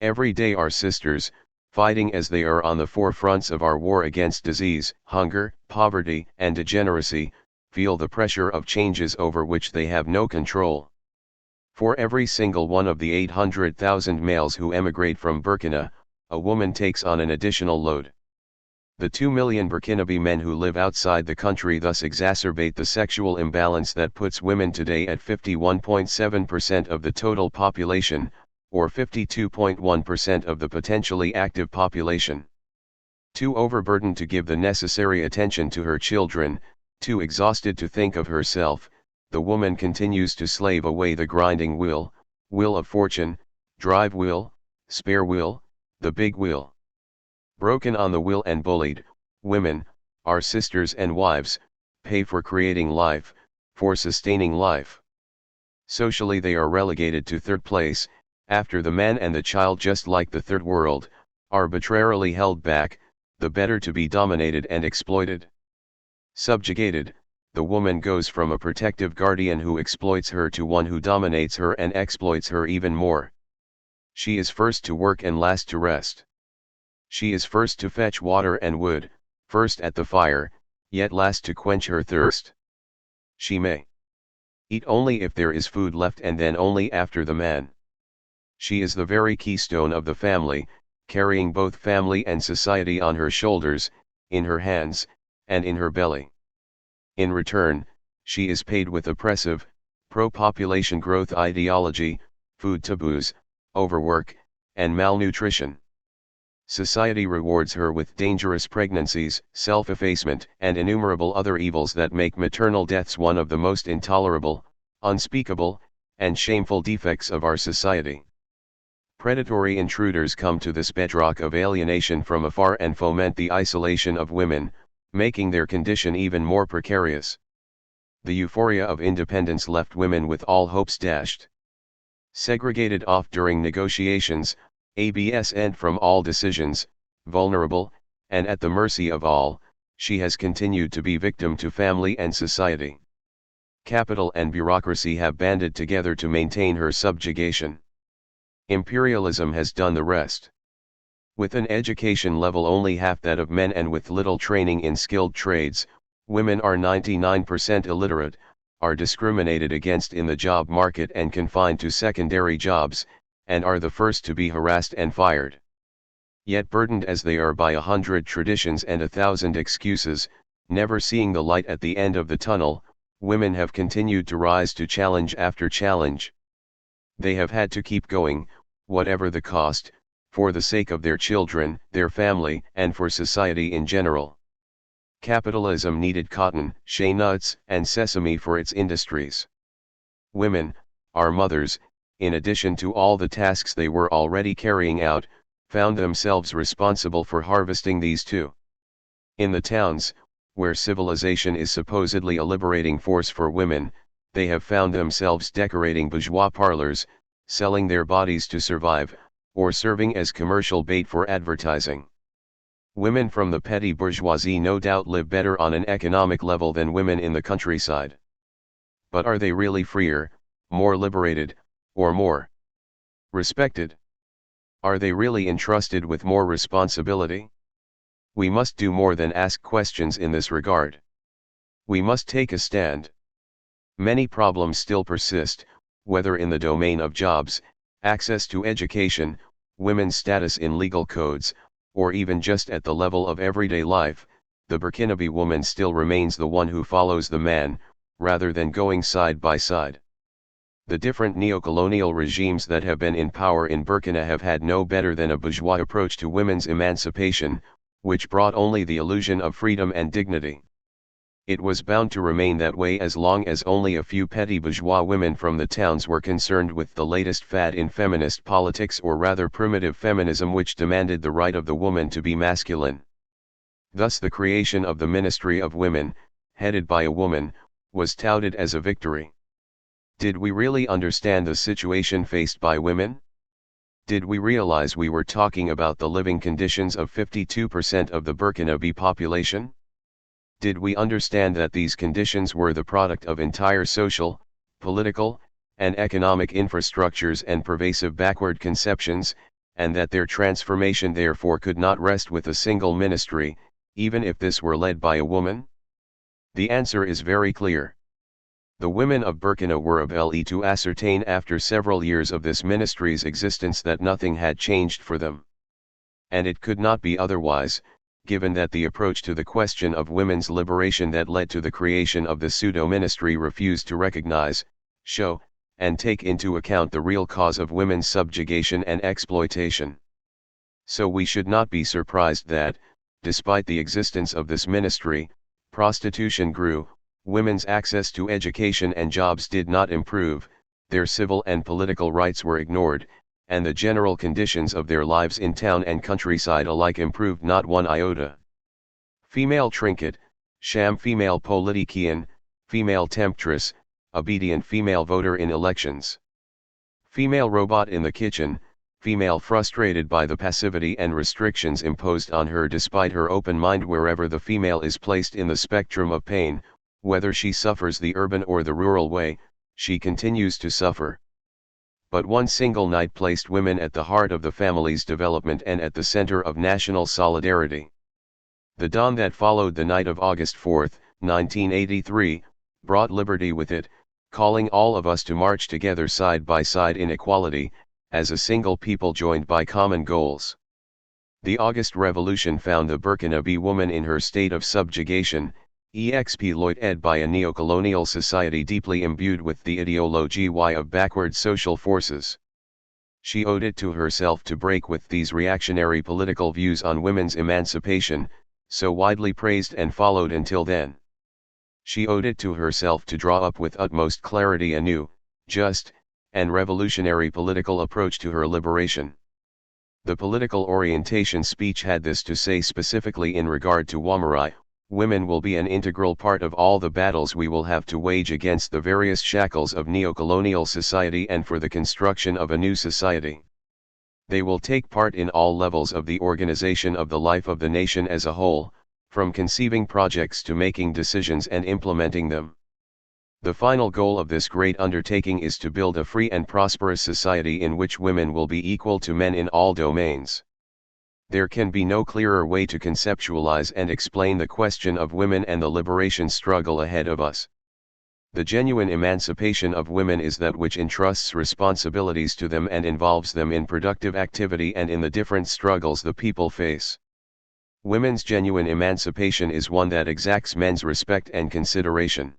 Every day our sisters, fighting as they are on the forefronts of our war against disease, hunger, poverty, and degeneracy, feel the pressure of changes over which they have no control. For every single one of the 800,000 males who emigrate from Burkina, a woman takes on an additional load. The 2 million Burkinabe men who live outside the country thus exacerbate the sexual imbalance that puts women today at 51.7% of the total population, or 52.1% of the potentially active population. Too overburdened to give the necessary attention to her children, too exhausted to think of herself, the woman continues to slave away the grinding wheel, wheel of fortune, drive wheel, spare wheel, the big wheel. Broken on the wheel and bullied, women, our sisters and wives, pay for creating life, for sustaining life. Socially they are relegated to third place, after the man and the child, just like the third world, arbitrarily held back, the better to be dominated and exploited. Subjugated, the woman goes from a protective guardian who exploits her to one who dominates her and exploits her even more. She is first to work and last to rest. She is first to fetch water and wood, first at the fire, yet last to quench her thirst. She may eat only if there is food left, and then only after the man. She is the very keystone of the family, carrying both family and society on her shoulders, in her hands, and in her belly. In return, she is paid with oppressive, pro-population growth ideology, food taboos, overwork, and malnutrition. Society rewards her with dangerous pregnancies, self-effacement, and innumerable other evils that make maternal deaths one of the most intolerable, unspeakable, and shameful defects of our society. Predatory intruders come to this bedrock of alienation from afar and foment the isolation of women, making their condition even more precarious. The euphoria of independence left women with all hopes dashed. Segregated off during negotiations, absent from all decisions, vulnerable, and at the mercy of all, she has continued to be victim to family and society. Capital and bureaucracy have banded together to maintain her subjugation. Imperialism has done the rest. With an education level only half that of men and with little training in skilled trades, women are 99% illiterate, are discriminated against in the job market and confined to secondary jobs, and are the first to be harassed and fired. Yet burdened as they are by 100 traditions and 1,000 excuses, never seeing the light at the end of the tunnel, women have continued to rise to challenge after challenge. They have had to keep going, whatever the cost, for the sake of their children, their family, and for society in general. Capitalism needed cotton, shea nuts, and sesame for its industries. Women, our mothers, in addition to all the tasks they were already carrying out, found themselves responsible for harvesting these too. In the towns, where civilization is supposedly a liberating force for women, they have found themselves decorating bourgeois parlors, selling their bodies to survive, or serving as commercial bait for advertising. Women from the petty bourgeoisie no doubt live better on an economic level than women in the countryside. But are they really freer, more liberated, or more Respected. Are they really entrusted with more responsibility? We must do more than ask questions in this regard. We must take a stand. Many problems still persist, whether in the domain of jobs, access to education, women's status in legal codes, or even just at the level of everyday life. The Burkinabe woman still remains the one who follows the man, rather than going side by side. The different neocolonial regimes that have been in power in Burkina have had no better than a bourgeois approach to women's emancipation, which brought only the illusion of freedom and dignity. It was bound to remain that way as long as only a few petty bourgeois women from the towns were concerned with the latest fad in feminist politics, or rather primitive feminism, which demanded the right of the woman to be masculine. Thus the creation of the Ministry of Women, headed by a woman, was touted as a victory. Did we really understand the situation faced by women? Did we realize we were talking about the living conditions of 52% of the Burkinabe population? Did we understand that these conditions were the product of entire social, political, and economic infrastructures and pervasive backward conceptions, and that their transformation therefore could not rest with a single ministry, even if this were led by a woman? The answer is very clear. The women of Burkina were able to ascertain after several years of this ministry's existence that nothing had changed for them. And it could not be otherwise, given that the approach to the question of women's liberation that led to the creation of the pseudo-ministry refused to recognize, show, and take into account the real cause of women's subjugation and exploitation. So we should not be surprised that, despite the existence of this ministry, prostitution grew, women's access to education and jobs did not improve, their civil and political rights were ignored, and the general conditions of their lives in town and countryside alike improved not one iota. Female trinket, sham female politician, female temptress, obedient female voter in elections. Female robot in the kitchen, female frustrated by the passivity and restrictions imposed on her despite her open mind. Wherever the female is placed in the spectrum of pain, whether she suffers the urban or the rural way, she continues to suffer. But one single night placed women at the heart of the family's development and at the center of national solidarity. The dawn that followed the night of August 4, 1983, brought liberty with it, calling all of us to march together side by side in equality, as a single people joined by common goals. The August Revolution found the Burkinabe woman in her state of subjugation, exploited by a neocolonial society deeply imbued with the ideology of backward social forces. She owed it to herself to break with these reactionary political views on women's emancipation, so widely praised and followed until then. She owed it to herself to draw up with utmost clarity a new, just, and revolutionary political approach to her liberation. The political orientation speech had this to say specifically in regard to Wamarai: women will be an integral part of all the battles we will have to wage against the various shackles of neocolonial society and for the construction of a new society. They will take part in all levels of the organization of the life of the nation as a whole, from conceiving projects to making decisions and implementing them. The final goal of this great undertaking is to build a free and prosperous society in which women will be equal to men in all domains. There can be no clearer way to conceptualize and explain the question of women and the liberation struggle ahead of us. The genuine emancipation of women is that which entrusts responsibilities to them and involves them in productive activity and in the different struggles the people face. Women's genuine emancipation is one that exacts men's respect and consideration.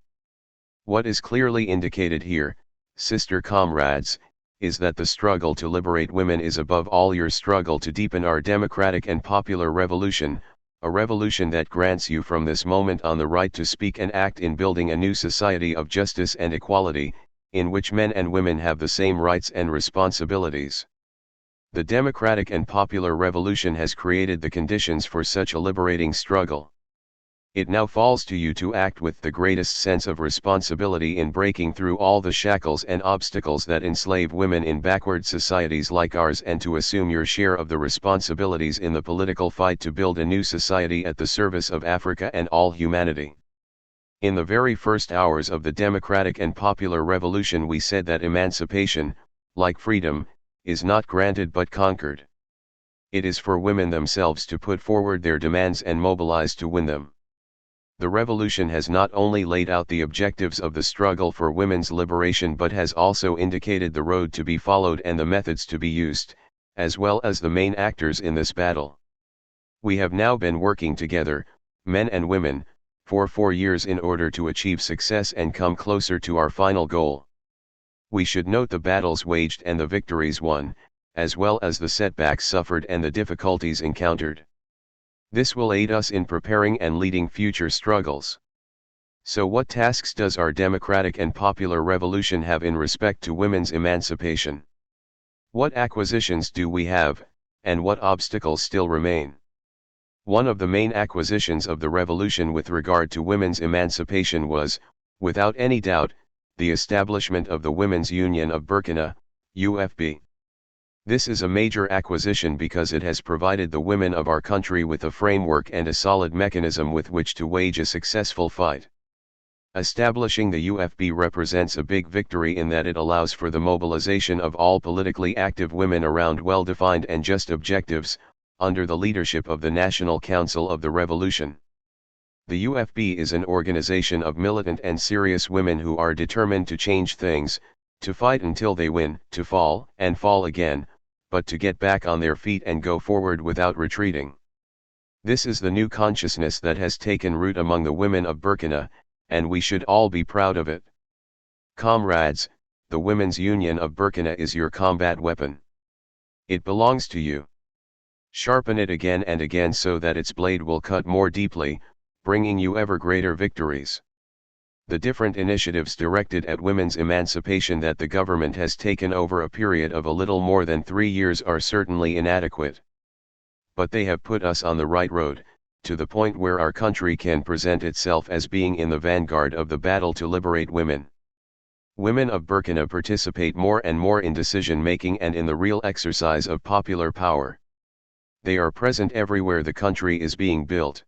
What is clearly indicated here, sister comrades, is that the struggle to liberate women is above all your struggle to deepen our democratic and popular revolution, a revolution that grants you from this moment on the right to speak and act in building a new society of justice and equality, in which men and women have the same rights and responsibilities. The democratic and popular revolution has created the conditions for such a liberating struggle. It now falls to you to act with the greatest sense of responsibility in breaking through all the shackles and obstacles that enslave women in backward societies like ours, and to assume your share of the responsibilities in the political fight to build a new society at the service of Africa and all humanity. In the very first hours of the democratic and popular revolution we said that emancipation, like freedom, is not granted but conquered. It is for women themselves to put forward their demands and mobilize to win them. The revolution has not only laid out the objectives of the struggle for women's liberation but has also indicated the road to be followed and the methods to be used, as well as the main actors in this battle. We have now been working together, men and women, for 4 years in order to achieve success and come closer to our final goal. We should note the battles waged and the victories won, as well as the setbacks suffered and the difficulties encountered. This will aid us in preparing and leading future struggles. So what tasks does our democratic and popular revolution have in respect to women's emancipation? What acquisitions do we have, and what obstacles still remain? One of the main acquisitions of the revolution with regard to women's emancipation was, without any doubt, the establishment of the Women's Union of Burkina, UFB. This is a major acquisition because it has provided the women of our country with a framework and a solid mechanism with which to wage a successful fight. Establishing the UFB represents a big victory in that it allows for the mobilization of all politically active women around well-defined and just objectives, under the leadership of the National Council of the Revolution. The UFB is an organization of militant and serious women who are determined to change things, to fight until they win, to fall and fall again, but to get back on their feet and go forward without retreating. This is the new consciousness that has taken root among the women of Burkina, and we should all be proud of it. Comrades, the Women's Union of Burkina is your combat weapon. It belongs to you. Sharpen it again and again so that its blade will cut more deeply, bringing you ever greater victories. The different initiatives directed at women's emancipation that the government has taken over a period of a little more than 3 years are certainly inadequate. But they have put us on the right road, to the point where our country can present itself as being in the vanguard of the battle to liberate women. Women of Burkina participate more and more in decision-making and in the real exercise of popular power. They are present everywhere the country is being built.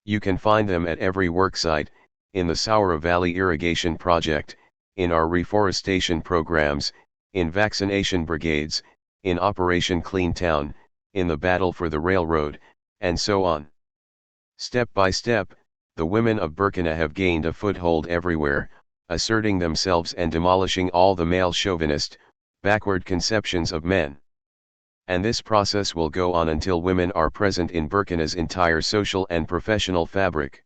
You can find them at every worksite, in the Sankara Valley irrigation project, in our reforestation programs, in vaccination brigades, in Operation Clean Town, in the battle for the railroad, and so on. Step by step, the women of Burkina have gained a foothold everywhere, asserting themselves and demolishing all the male chauvinist, backward conceptions of men. And this process will go on until women are present in Burkina's entire social and professional fabric.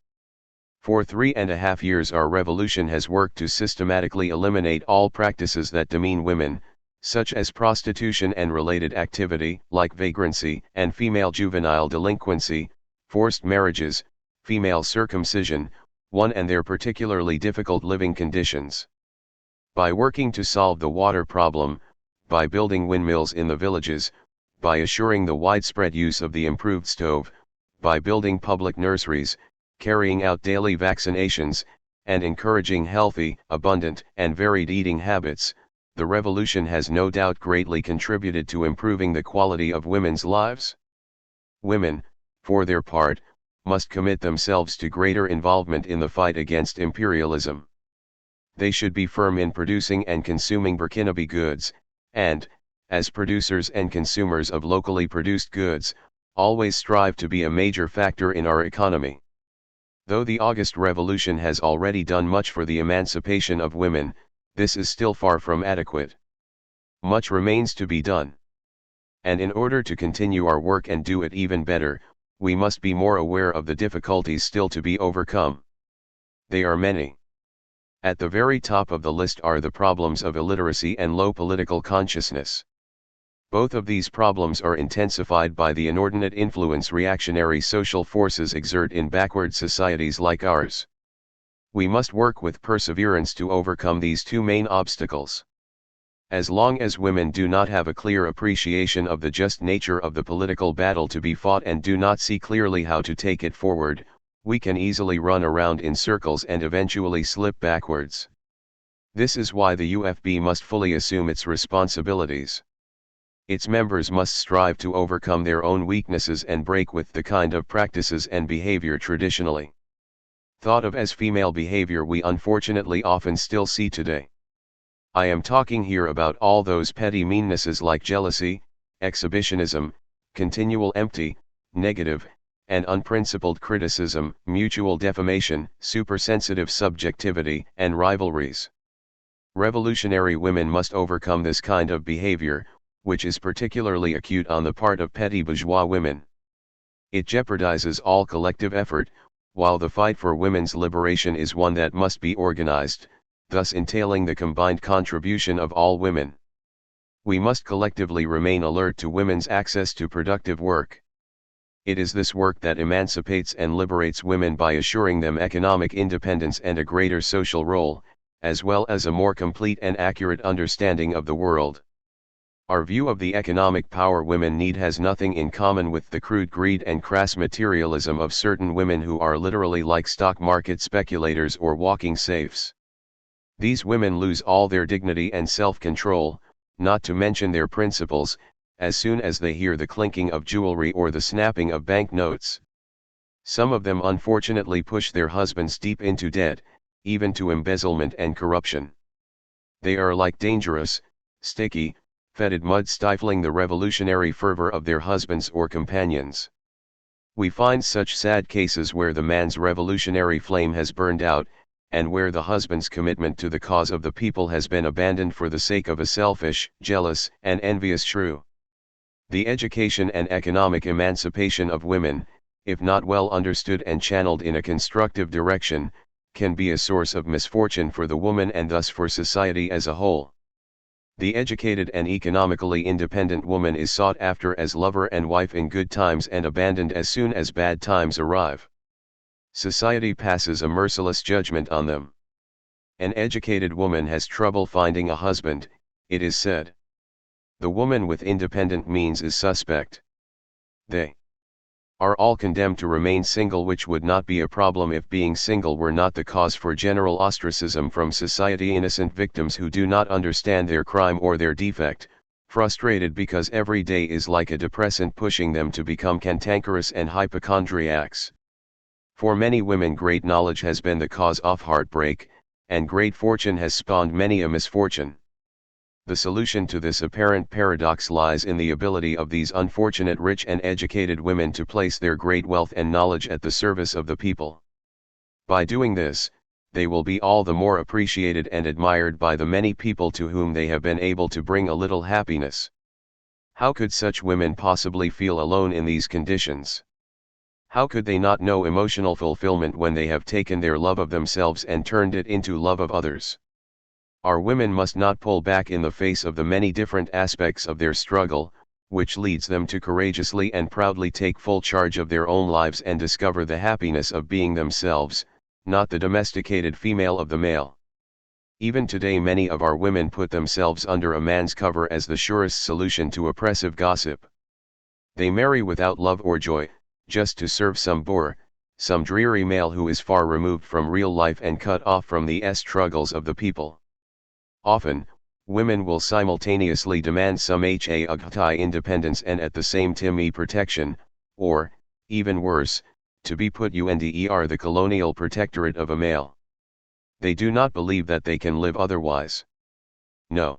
For 3.5 years our revolution has worked to systematically eliminate all practices that demean women, such as prostitution and related activity, like vagrancy and female juvenile delinquency, forced marriages, female circumcision, and their particularly difficult living conditions. By working to solve the water problem, by building windmills in the villages, by assuring the widespread use of the improved stove, by building public nurseries, carrying out daily vaccinations, and encouraging healthy, abundant, and varied eating habits, the revolution has no doubt greatly contributed to improving the quality of women's lives. Women, for their part, must commit themselves to greater involvement in the fight against imperialism. They should be firm in producing and consuming Burkinabe goods, and, as producers and consumers of locally produced goods, always strive to be a major factor in our economy. Though the August Revolution has already done much for the emancipation of women, this is still far from adequate. Much remains to be done. And in order to continue our work and do it even better, we must be more aware of the difficulties still to be overcome. They are many. At the very top of the list are the problems of illiteracy and low political consciousness. Both of these problems are intensified by the inordinate influence reactionary social forces exert in backward societies like ours. We must work with perseverance to overcome these two main obstacles. As long as women do not have a clear appreciation of the just nature of the political battle to be fought and do not see clearly how to take it forward, we can easily run around in circles and eventually slip backwards. This is why the UFB must fully assume its responsibilities. Its members must strive to overcome their own weaknesses and break with the kind of practices and behavior traditionally thought of as female behavior we unfortunately often still see today. I am talking here about all those petty meannesses like jealousy, exhibitionism, continual empty, negative, and unprincipled criticism, mutual defamation, supersensitive subjectivity, and rivalries. Revolutionary women must overcome this kind of behavior, which is particularly acute on the part of petty bourgeois women. It jeopardizes all collective effort, while the fight for women's liberation is one that must be organized, thus entailing the combined contribution of all women. We must collectively remain alert to women's access to productive work. It is this work that emancipates and liberates women by assuring them economic independence and a greater social role, as well as a more complete and accurate understanding of the world. Our view of the economic power women need has nothing in common with the crude greed and crass materialism of certain women who are literally like stock market speculators or walking safes. These women lose all their dignity and self-control, not to mention their principles, as soon as they hear the clinking of jewelry or the snapping of banknotes. Some of them unfortunately push their husbands deep into debt, even to embezzlement and corruption. They are like dangerous, sticky, fetid mud stifling the revolutionary fervor of their husbands or companions. We find such sad cases where the man's revolutionary flame has burned out, and where the husband's commitment to the cause of the people has been abandoned for the sake of a selfish, jealous, and envious shrew. The education and economic emancipation of women, if not well understood and channeled in a constructive direction, can be a source of misfortune for the woman and thus for society as a whole. The educated and economically independent woman is sought after as lover and wife in good times and abandoned as soon as bad times arrive. Society passes a merciless judgment on them. An educated woman has trouble finding a husband, it is said. The woman with independent means is suspect. They are all condemned to remain single, which would not be a problem if being single were not the cause for general ostracism from society. Innocent victims who do not understand their crime or their defect, frustrated because every day is like a depressant pushing them to become cantankerous and hypochondriacs. For many women great knowledge has been the cause of heartbreak, and great fortune has spawned many a misfortune. The solution to this apparent paradox lies in the ability of these unfortunate rich and educated women to place their great wealth and knowledge at the service of the people. By doing this, they will be all the more appreciated and admired by the many people to whom they have been able to bring a little happiness. How could such women possibly feel alone in these conditions? How could they not know emotional fulfillment when they have taken their love of themselves and turned it into love of others? Our women must not pull back in the face of the many different aspects of their struggle, which leads them to courageously and proudly take full charge of their own lives and discover the happiness of being themselves, not the domesticated female of the male. Even today many of our women put themselves under a man's cover as the surest solution to oppressive gossip. They marry without love or joy, just to serve some bore, some dreary male who is far removed from real life and cut off from the struggles of the people. Often, women will simultaneously demand some HA independence and at the same time protection, or, even worse, to be put under the colonial protectorate of a male. They do not believe that they can live otherwise. No.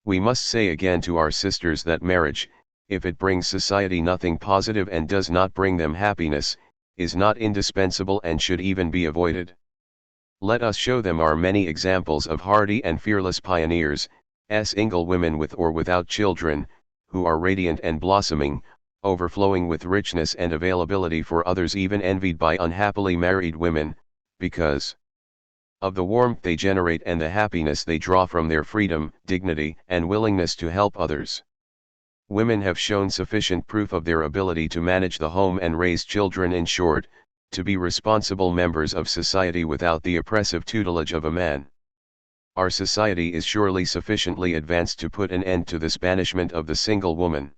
We must say again to our sisters that marriage, if it brings society nothing positive and does not bring them happiness, is not indispensable and should even be avoided. Let us show them our many examples of hardy and fearless pioneers, single women with or without children, who are radiant and blossoming, overflowing with richness and availability for others, even envied by unhappily married women, because of the warmth they generate and the happiness they draw from their freedom, dignity, and willingness to help others. Women have shown sufficient proof of their ability to manage the home and raise children, in short, to be responsible members of society without the oppressive tutelage of a man. Our society is surely sufficiently advanced to put an end to this banishment of the single woman.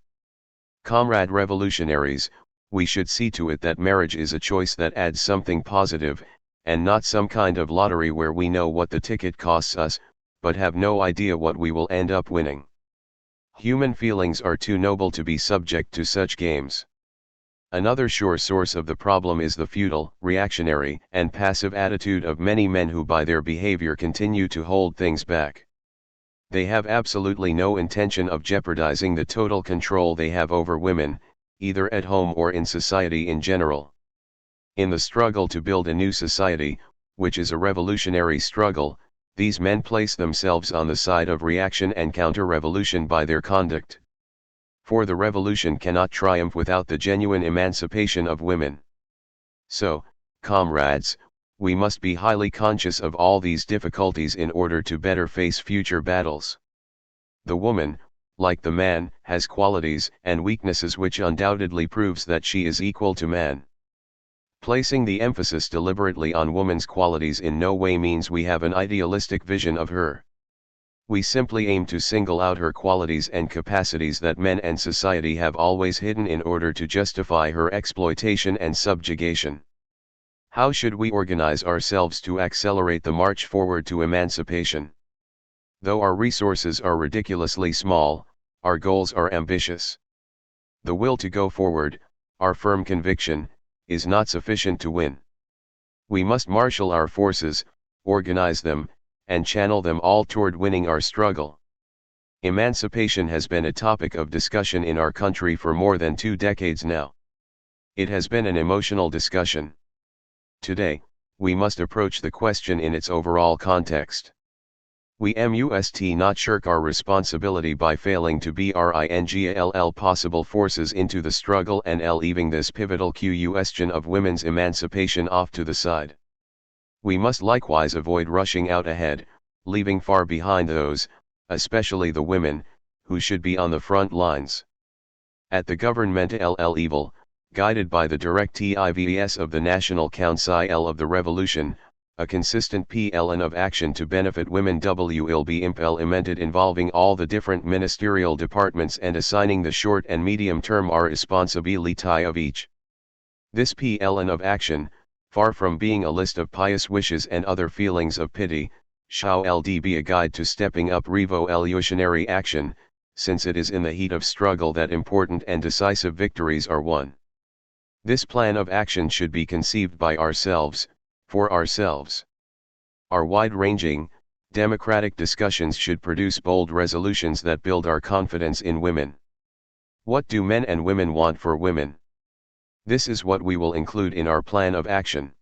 Comrade revolutionaries, we should see to it that marriage is a choice that adds something positive, and not some kind of lottery where we know what the ticket costs us, but have no idea what we will end up winning. Human feelings are too noble to be subject to such games. Another sure source of the problem is the futile, reactionary, and passive attitude of many men who by their behavior continue to hold things back. They have absolutely no intention of jeopardizing the total control they have over women, either at home or in society in general. In the struggle to build a new society, which is a revolutionary struggle, these men place themselves on the side of reaction and counter-revolution by their conduct. For the revolution cannot triumph without the genuine emancipation of women. So, comrades, we must be highly conscious of all these difficulties in order to better face future battles. The woman, like the man, has qualities and weaknesses which undoubtedly proves that she is equal to man. Placing the emphasis deliberately on woman's qualities in no way means we have an idealistic vision of her. We simply aim to single out her qualities and capacities that men and society have always hidden in order to justify her exploitation and subjugation. How should we organize ourselves to accelerate the march forward to emancipation? Though our resources are ridiculously small, our goals are ambitious. The will to go forward, our firm conviction, is not sufficient to win. We must marshal our forces, organize them, and channel them all toward winning our struggle. Emancipation has been a topic of discussion in our country for more than 2 decades now. It has been an emotional discussion. Today, we must approach the question in its overall context. We must not shirk our responsibility by failing to bring possible forces into the struggle and leaving this pivotal question of women's emancipation off to the side. We must likewise avoid rushing out ahead, leaving far behind those, especially the women, who should be on the front lines. At the governmental level, guided by the directives of the National Council of the Revolution, a consistent plan of action to benefit women will be implemented involving all the different ministerial departments and assigning the short and medium term responsibility of each. This plan of action, far from being a list of pious wishes and other feelings of pity, shall be a guide to stepping up revolutionary action, since it is in the heat of struggle that important and decisive victories are won. This plan of action should be conceived by ourselves, for ourselves. Our wide-ranging, democratic discussions should produce bold resolutions that build our confidence in women. What do men and women want for women? This is what we will include in our plan of action.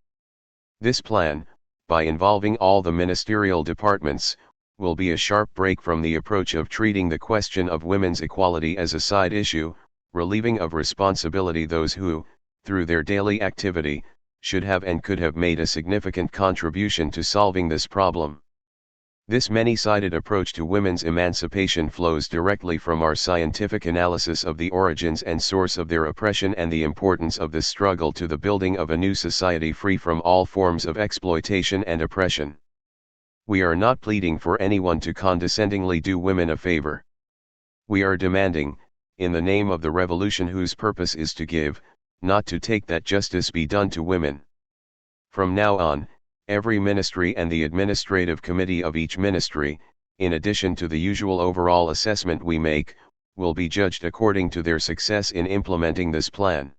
This plan, by involving all the ministerial departments, will be a sharp break from the approach of treating the question of women's equality as a side issue, relieving of responsibility those who, through their daily activity, should have and could have made a significant contribution to solving this problem. This many-sided approach to women's emancipation flows directly from our scientific analysis of the origins and source of their oppression and the importance of this struggle to the building of a new society free from all forms of exploitation and oppression. We are not pleading for anyone to condescendingly do women a favor. We are demanding, in the name of the revolution whose purpose is to give, not to take, that justice be done to women. From now on, every ministry and the administrative committee of each ministry, in addition to the usual overall assessment we make, will be judged according to their success in implementing this plan.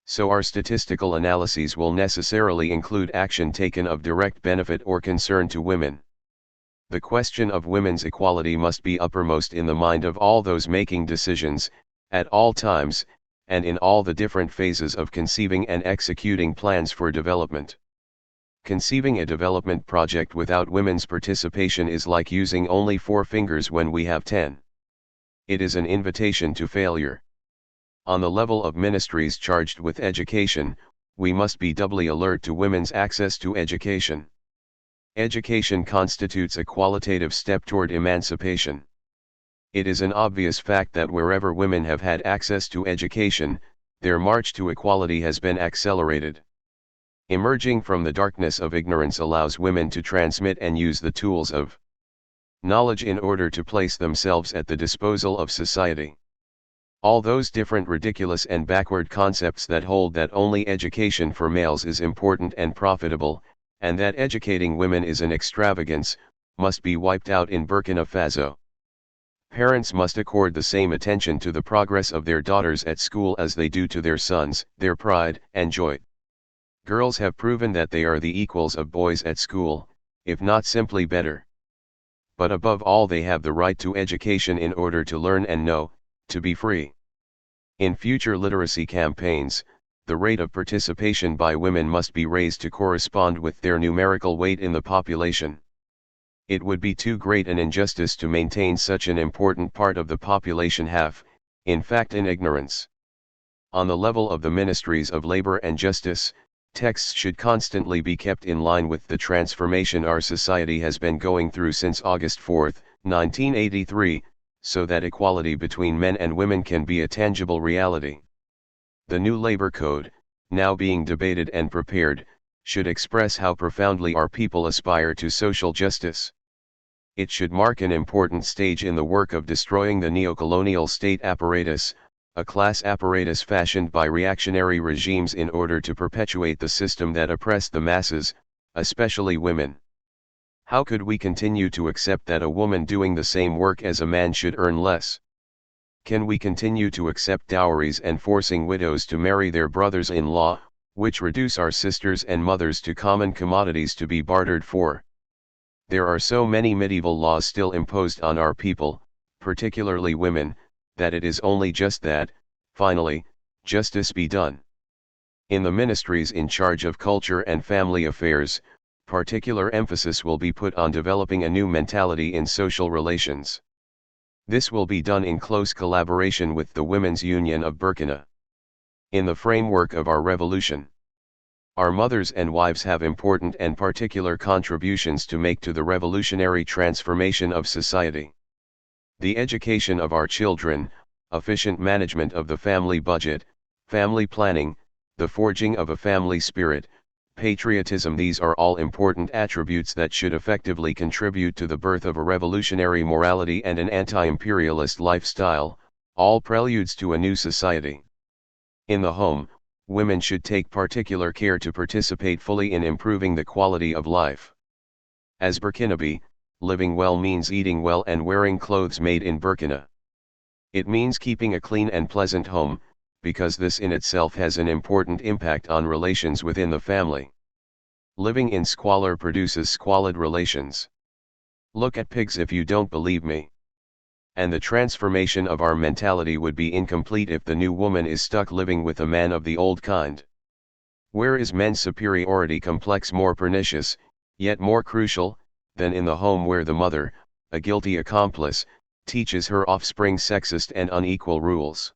So our statistical analyses will necessarily include action taken of direct benefit or concern to women. The question of women's equality must be uppermost in the mind of all those making decisions, at all times, and in all the different phases of conceiving and executing plans for development. Conceiving a development project without women's participation is like using only 4 fingers when we have 10. It is an invitation to failure. On the level of ministries charged with education, we must be doubly alert to women's access to education. Education constitutes a qualitative step toward emancipation. It is an obvious fact that wherever women have had access to education, their march to equality has been accelerated. Emerging from the darkness of ignorance allows women to transmit and use the tools of knowledge in order to place themselves at the disposal of society. All those different ridiculous and backward concepts that hold that only education for males is important and profitable, and that educating women is an extravagance, must be wiped out in Burkina Faso. Parents must accord the same attention to the progress of their daughters at school as they do to their sons, their pride and joy. Girls have proven that they are the equals of boys at school, if not simply better. but above all they have the right to education in order to learn and know, to be free. In future literacy campaigns, the rate of participation by women must be raised to correspond with their numerical weight in the population. It would be too great an injustice to maintain such an important part of the population in fact in ignorance. On the level of the ministries of labor and justice, texts should constantly be kept in line with the transformation our society has been going through since August 4, 1983, so that equality between men and women can be a tangible reality. The new labor code, now being debated and prepared, should express how profoundly our people aspire to social justice. It should mark an important stage in the work of destroying the neocolonial state apparatus, a class apparatus fashioned by reactionary regimes in order to perpetuate the system that oppressed the masses, especially women. How could we continue to accept that a woman doing the same work as a man should earn less? Can we continue to accept dowries and forcing widows to marry their brothers-in-law, which reduce our sisters and mothers to common commodities to be bartered for? There are so many medieval laws still imposed on our people, particularly women, that it is only just that, finally, justice be done. In the ministries in charge of culture and family affairs, particular emphasis will be put on developing a new mentality in social relations. This will be done in close collaboration with the Women's Union of Burkina. In the framework of our revolution, our mothers and wives have important and particular contributions to make to the revolutionary transformation of society. The education of our children, efficient management of the family budget, family planning, the forging of a family spirit, patriotism, these are all important attributes that should effectively contribute to the birth of a revolutionary morality and an anti-imperialist lifestyle, all preludes to a new society. In the home, women should take particular care to participate fully in improving the quality of life. As Burkinabe, living well means eating well and wearing clothes made in Burkina. It means keeping a clean and pleasant home, because this in itself has an important impact on relations within the family. Living in squalor produces squalid relations. Look at pigs if you don't believe me. And the transformation of our mentality would be incomplete if the new woman is stuck living with a man of the old kind. Where is men's superiority complex more pernicious, yet more crucial, than in the home where the mother, a guilty accomplice, teaches her offspring sexist and unequal rules?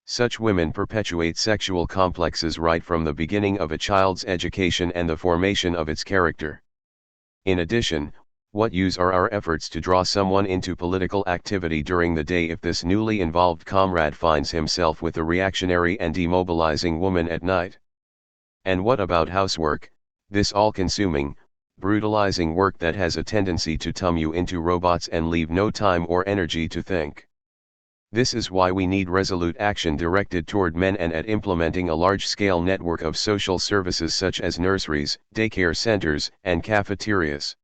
Such women perpetuate sexual complexes right from the beginning of a child's education and the formation of its character. In addition, what use are our efforts to draw someone into political activity during the day if this newly involved comrade finds himself with a reactionary and demobilizing woman at night? And what about housework, this all-consuming, brutalizing work that has a tendency to turn you into robots and leave no time or energy to think? This is why we need resolute action directed toward men and at implementing a large-scale network of social services such as nurseries, daycare centers, and cafeterias.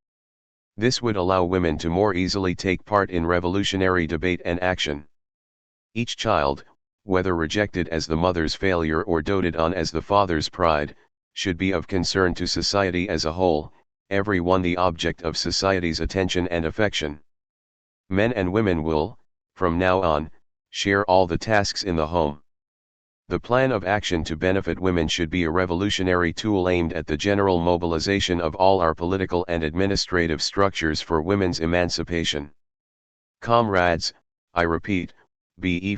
This would allow women to more easily take part in revolutionary debate and action. Each child, whether rejected as the mother's failure or doted on as the father's pride, should be of concern to society as a whole, everyone the object of society's attention and affection. Men and women will, from now on, share all the tasks in the home. The plan of action to benefit women should be a revolutionary tool aimed at the general mobilization of all our political and administrative structures for women's emancipation. Comrades, I repeat,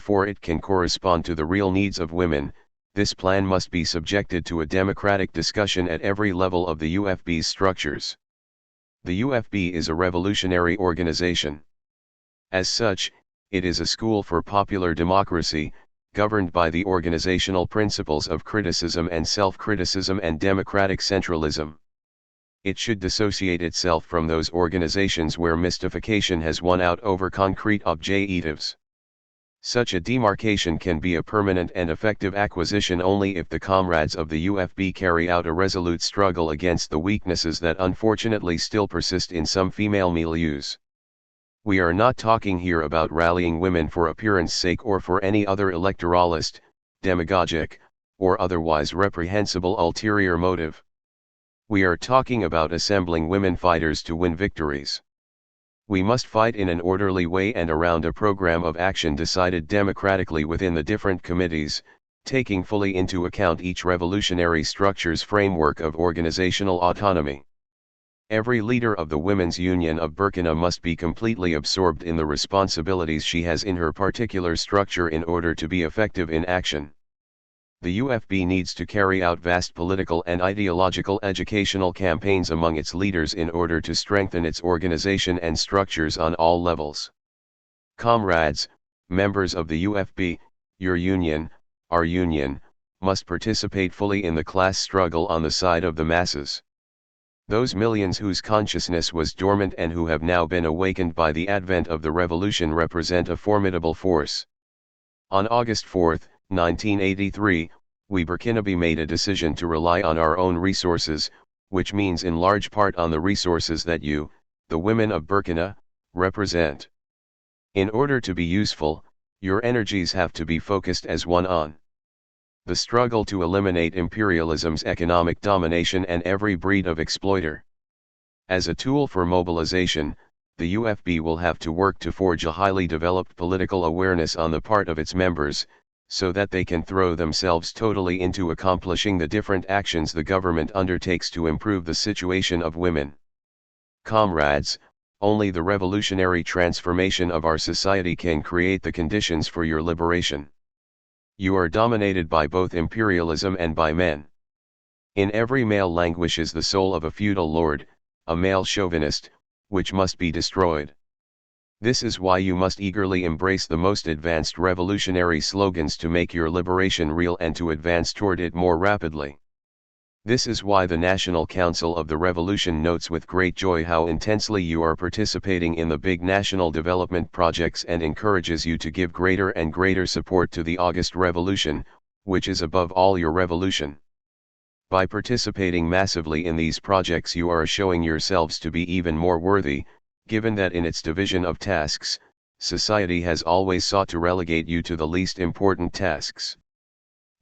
for it can correspond to the real needs of women, this plan must be subjected to a democratic discussion at every level of the UFB's structures. The UFB is a revolutionary organization. As such, it is a school for popular democracy, governed by the organizational principles of criticism and self-criticism and democratic centralism. It should dissociate itself from those organizations where mystification has won out over concrete objectives. Such a demarcation can be a permanent and effective acquisition only if the comrades of the UFB carry out a resolute struggle against the weaknesses that unfortunately still persist in some female milieus. We are not talking here about rallying women for appearance sake or for any other electoralist, demagogic, or otherwise reprehensible ulterior motive. We are talking about assembling women fighters to win victories. We must fight in an orderly way and around a program of action decided democratically within the different committees, taking fully into account each revolutionary structure's framework of organizational autonomy. Every leader of the Women's Union of Burkina must be completely absorbed in the responsibilities she has in her particular structure in order to be effective in action. The UFB needs to carry out vast political and ideological educational campaigns among its leaders in order to strengthen its organization and structures on all levels. Comrades, members of the UFB, your union, our union, must participate fully in the class struggle on the side of the masses. Those millions whose consciousness was dormant and who have now been awakened by the advent of the revolution represent a formidable force. On August 4, 1983, we Burkinabe made a decision to rely on our own resources, which means in large part on the resources that you, the women of Burkina, represent. In order to be useful, your energies have to be focused as one on the struggle to eliminate imperialism's economic domination and every breed of exploiter. As a tool for mobilization, the UFB will have to work to forge a highly developed political awareness on the part of its members, so that they can throw themselves totally into accomplishing the different actions the government undertakes to improve the situation of women. Comrades, only the revolutionary transformation of our society can create the conditions for your liberation. You are dominated by both imperialism and by men. In every male languishes the soul of a feudal lord, a male chauvinist, which must be destroyed. This is why you must eagerly embrace the most advanced revolutionary slogans to make your liberation real and to advance toward it more rapidly. This is why the National Council of the Revolution notes with great joy how intensely you are participating in the big national development projects and encourages you to give greater and greater support to the August Revolution, which is above all your revolution. By participating massively in these projects you are showing yourselves to be even more worthy, given that in its division of tasks, society has always sought to relegate you to the least important tasks.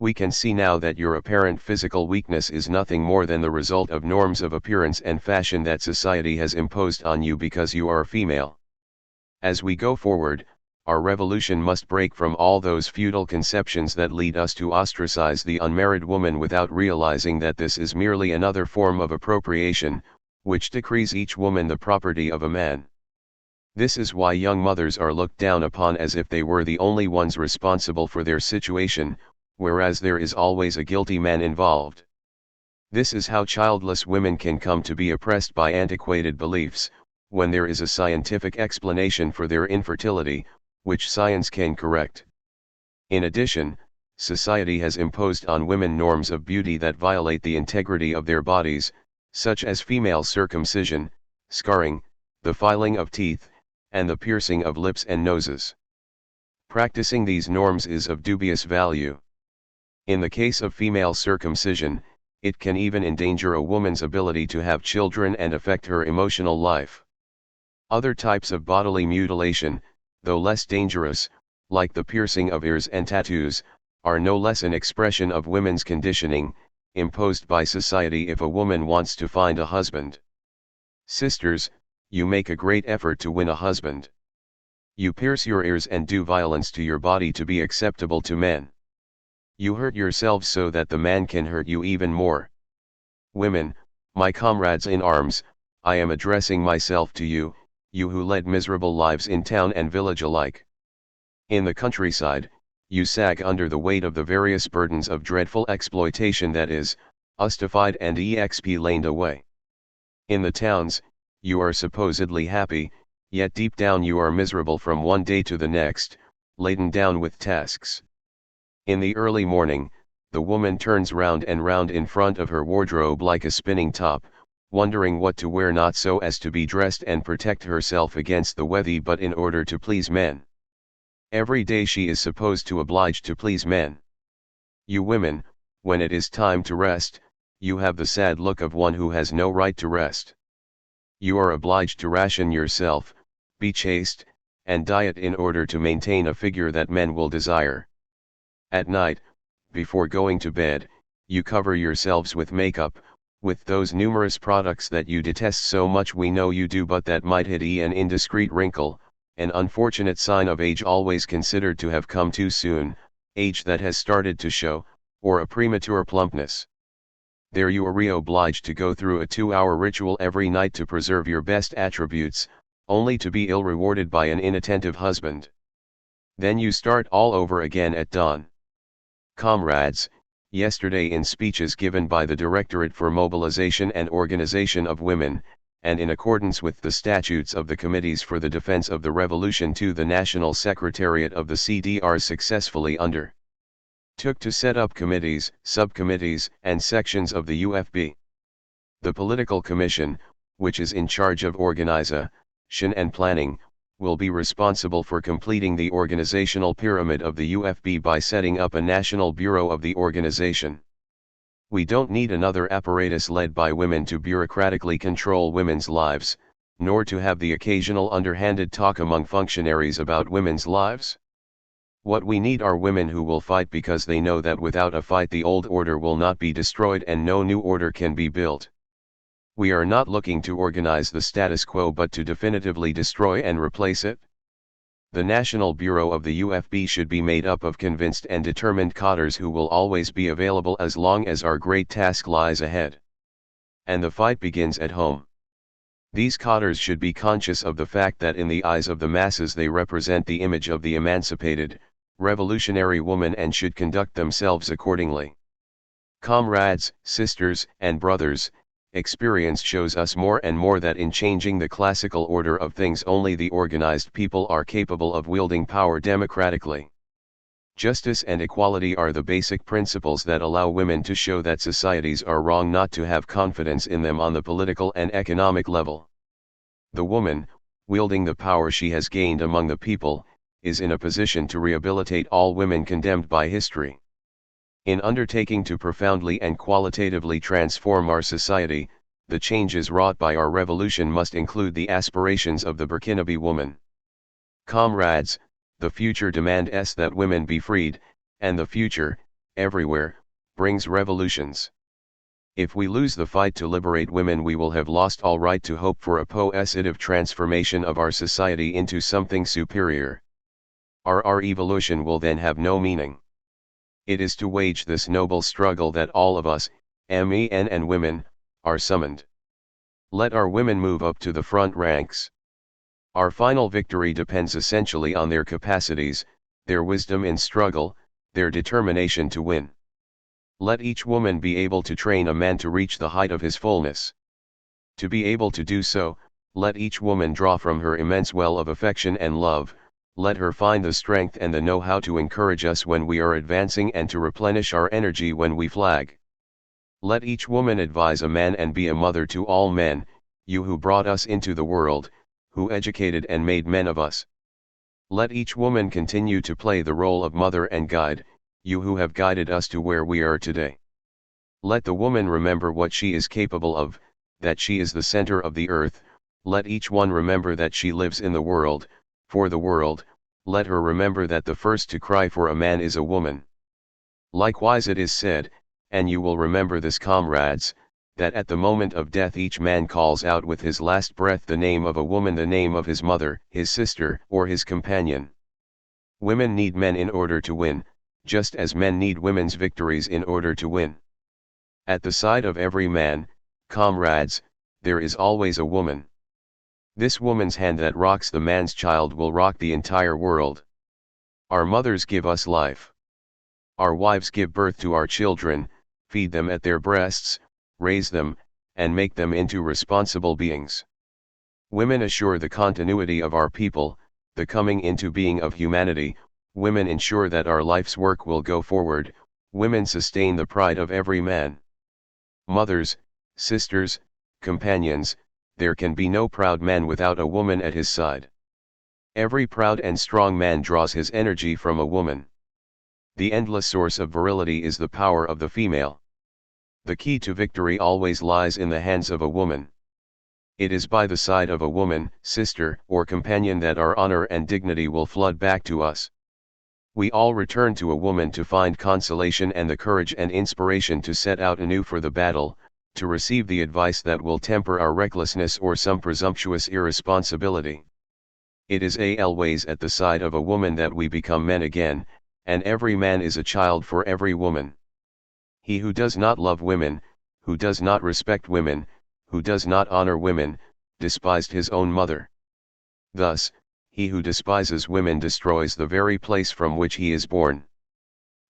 We can see now that your apparent physical weakness is nothing more than the result of norms of appearance and fashion that society has imposed on you because you are female. As we go forward, our revolution must break from all those feudal conceptions that lead us to ostracize the unmarried woman without realizing that this is merely another form of appropriation, which decrees each woman the property of a man. This is why young mothers are looked down upon as if they were the only ones responsible for their situation, whereas there is always a guilty man involved. This is how childless women can come to be oppressed by antiquated beliefs, when there is a scientific explanation for their infertility, which science can correct. In addition, society has imposed on women norms of beauty that violate the integrity of their bodies, such as female circumcision, scarring, the filing of teeth, and the piercing of lips and noses. Practicing these norms is of dubious value. In the case of female circumcision, it can even endanger a woman's ability to have children and affect her emotional life. Other types of bodily mutilation, though less dangerous, like the piercing of ears and tattoos, are no less an expression of women's conditioning, imposed by society if a woman wants to find a husband. Sisters, you make a great effort to win a husband. You pierce your ears and do violence to your body to be acceptable to men. You hurt yourselves so that the man can hurt you even more. Women, my comrades in arms, I am addressing myself to you, you who led miserable lives in town and village alike. In the countryside, you sag under the weight of the various burdens of dreadful exploitation that is, justified and explained away. In the towns, you are supposedly happy, yet deep down you are miserable from one day to the next, laden down with tasks. In the early morning, the woman turns round and round in front of her wardrobe like a spinning top, wondering what to wear not so as to be dressed and protect herself against the weather but in order to please men. Every day she is supposed to oblige to please men. You women, when it is time to rest, you have the sad look of one who has no right to rest. You are obliged to ration yourself, be chaste, and diet in order to maintain a figure that men will desire. At night, before going to bed, you cover yourselves with makeup, With those numerous products that you detest so much, we know you do, but that might hit an indiscreet wrinkle, an unfortunate sign of age always considered to have come too soon, age that has started to show, or a premature plumpness. There you are obliged to go through a 2-hour ritual every night to preserve your best attributes, only to be ill-rewarded by an inattentive husband. Then you start all over again at dawn. Comrades, yesterday in speeches given by the Directorate for Mobilization and Organization of Women, and in accordance with the statutes of the Committees for the Defense of the Revolution to the National Secretariat of the CDR successfully undertook to set up committees, subcommittees, and sections of the UFB. The Political Commission, which is in charge of organization and planning, will be responsible for completing the organizational pyramid of the UFB by setting up a national bureau of the organization. We don't need another apparatus led by women to bureaucratically control women's lives, nor to have the occasional underhanded talk among functionaries about women's lives. What we need are women who will fight because they know that without a fight the old order will not be destroyed and no new order can be built. We are not looking to organize the status quo but to definitively destroy and replace it. The National Bureau of the UFB should be made up of convinced and determined cadres who will always be available as long as our great task lies ahead. And the fight begins at home. These cadres should be conscious of the fact that in the eyes of the masses they represent the image of the emancipated, revolutionary woman and should conduct themselves accordingly. Comrades, sisters, and brothers, experience shows us more and more that in changing the classical order of things only the organized people are capable of wielding power democratically. Justice and equality are the basic principles that allow women to show that societies are wrong not to have confidence in them on the political and economic level. The woman, wielding the power she has gained among the people, is in a position to rehabilitate all women condemned by history. In undertaking to profoundly and qualitatively transform our society, the changes wrought by our revolution must include the aspirations of the Burkinabe woman. Comrades, the future demands that women be freed, and the future, everywhere, brings revolutions. If we lose the fight to liberate women, we will have lost all right to hope for a positive transformation of our society into something superior. Our evolution will then have no meaning. It is to wage this noble struggle that all of us, men and women, are summoned. Let our women move up to the front ranks. Our final victory depends essentially on their capacities, their wisdom in struggle, their determination to win. Let each woman be able to train a man to reach the height of his fullness. To be able to do so, let each woman draw from her immense well of affection and love. Let her find the strength and the know-how to encourage us when we are advancing and to replenish our energy when we flag. Let each woman advise a man and be a mother to all men, you who brought us into the world, who educated and made men of us. Let each woman continue to play the role of mother and guide, you who have guided us to where we are today. Let the woman remember what she is capable of, that she is the center of the earth. Let each one remember that she lives in the world, for the world. Let her remember that the first to cry for a man is a woman. Likewise it is said, and you will remember this, comrades, that at the moment of death each man calls out with his last breath the name of a woman, the name of his mother, his sister, or his companion. Women need men in order to win, just as men need women's victories in order to win. At the side of every man, comrades, there is always a woman. This woman's hand that rocks the man's child will rock the entire world. Our mothers give us life. Our wives give birth to our children, feed them at their breasts, raise them, and make them into responsible beings. Women assure the continuity of our people, the coming into being of humanity. Women ensure that our life's work will go forward. Women sustain the pride of every man. Mothers, sisters, companions, there can be no proud man without a woman at his side. Every proud and strong man draws his energy from a woman. The endless source of virility is the power of the female. The key to victory always lies in the hands of a woman. It is by the side of a woman, sister, or companion that our honor and dignity will flood back to us. We all return to a woman to find consolation and the courage and inspiration to set out anew for the battle, to receive the advice that will temper our recklessness or some presumptuous irresponsibility. It is always at the side of a woman that we become men again, and every man is a child for every woman. He who does not love women, who does not respect women, who does not honor women, despised his own mother. Thus, he who despises women destroys the very place from which he is born.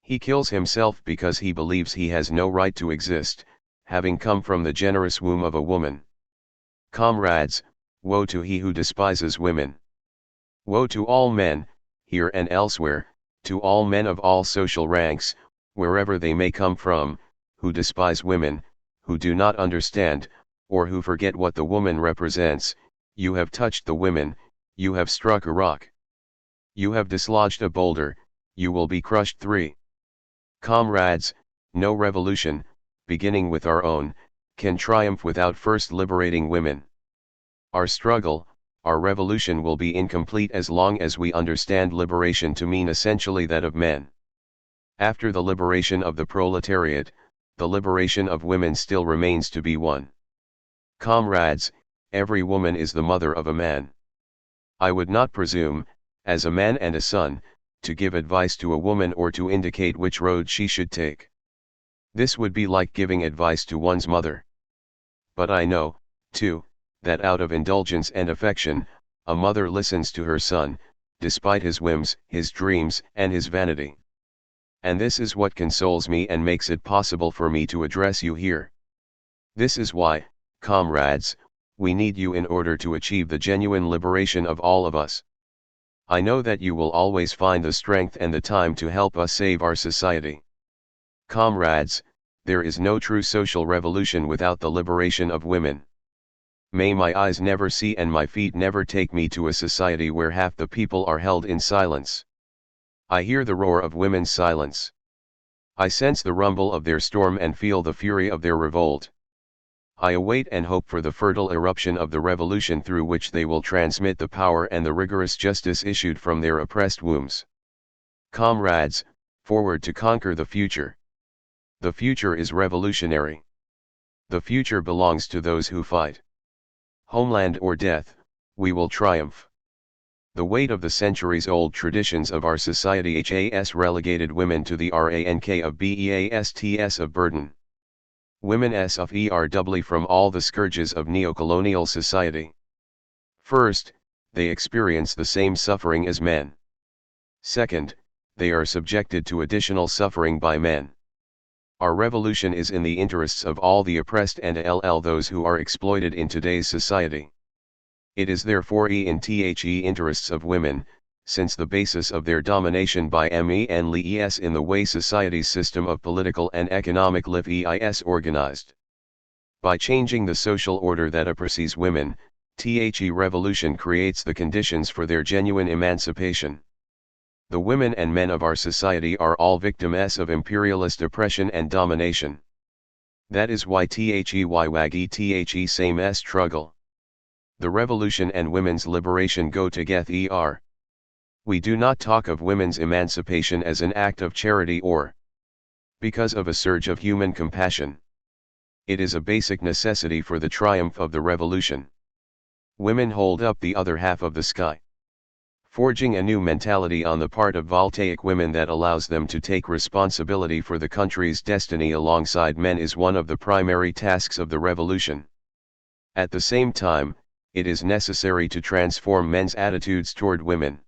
He kills himself because he believes he has no right to exist, having come from the generous womb of a woman. Comrades, woe to he who despises women. Woe to all men, here and elsewhere, to all men of all social ranks, wherever they may come from, who despise women, who do not understand, or who forget what the woman represents. You have touched the women, you have struck a rock. You have dislodged a boulder, you will be crushed. 3. Comrades, no revolution, beginning with our own, can triumph without first liberating women. Our struggle, our revolution will be incomplete as long as we understand liberation to mean essentially that of men. After the liberation of the proletariat, the liberation of women still remains to be won. Comrades, every woman is the mother of a man. I would not presume, as a man and a son, to give advice to a woman or to indicate which road she should take. This would be like giving advice to one's mother. But I know, too, that out of indulgence and affection, a mother listens to her son, despite his whims, his dreams, and his vanity. And this is what consoles me and makes it possible for me to address you here. This is why, comrades, we need you in order to achieve the genuine liberation of all of us. I know that you will always find the strength and the time to help us save our society. Comrades, there is no true social revolution without the liberation of women. May my eyes never see and my feet never take me to a society where half the people are held in silence. I hear the roar of women's silence. I sense the rumble of their storm and feel the fury of their revolt. I await and hope for the fertile eruption of the revolution through which they will transmit the power and the rigorous justice issued from their oppressed wombs. Comrades, forward to conquer the future. The future is revolutionary. The future belongs to those who fight. Homeland or death, we will triumph. The weight of the centuries-old traditions of our society has relegated women to the rank of beasts of burden. Women suffer doubly from all the scourges of neocolonial society. First, they experience the same suffering as men. Second, they are subjected to additional suffering by men. Our revolution is in the interests of all the oppressed and those who are exploited in today's society. It is therefore in the interests of women, since the basis of their domination by men lies in the way society's system of political and economic life is organized. By changing the social order that oppresses women, the revolution creates the conditions for their genuine emancipation. The women and men of our society are all victims of imperialist oppression and domination. That is why the same struggle. The revolution and women's liberation go together. We do not talk of women's emancipation as an act of charity or because of a surge of human compassion. It is a basic necessity for the triumph of the revolution. Women hold up the other half of the sky. Forging a new mentality on the part of voltaic women that allows them to take responsibility for the country's destiny alongside men is one of the primary tasks of the revolution. At the same time, it is necessary to transform men's attitudes toward women.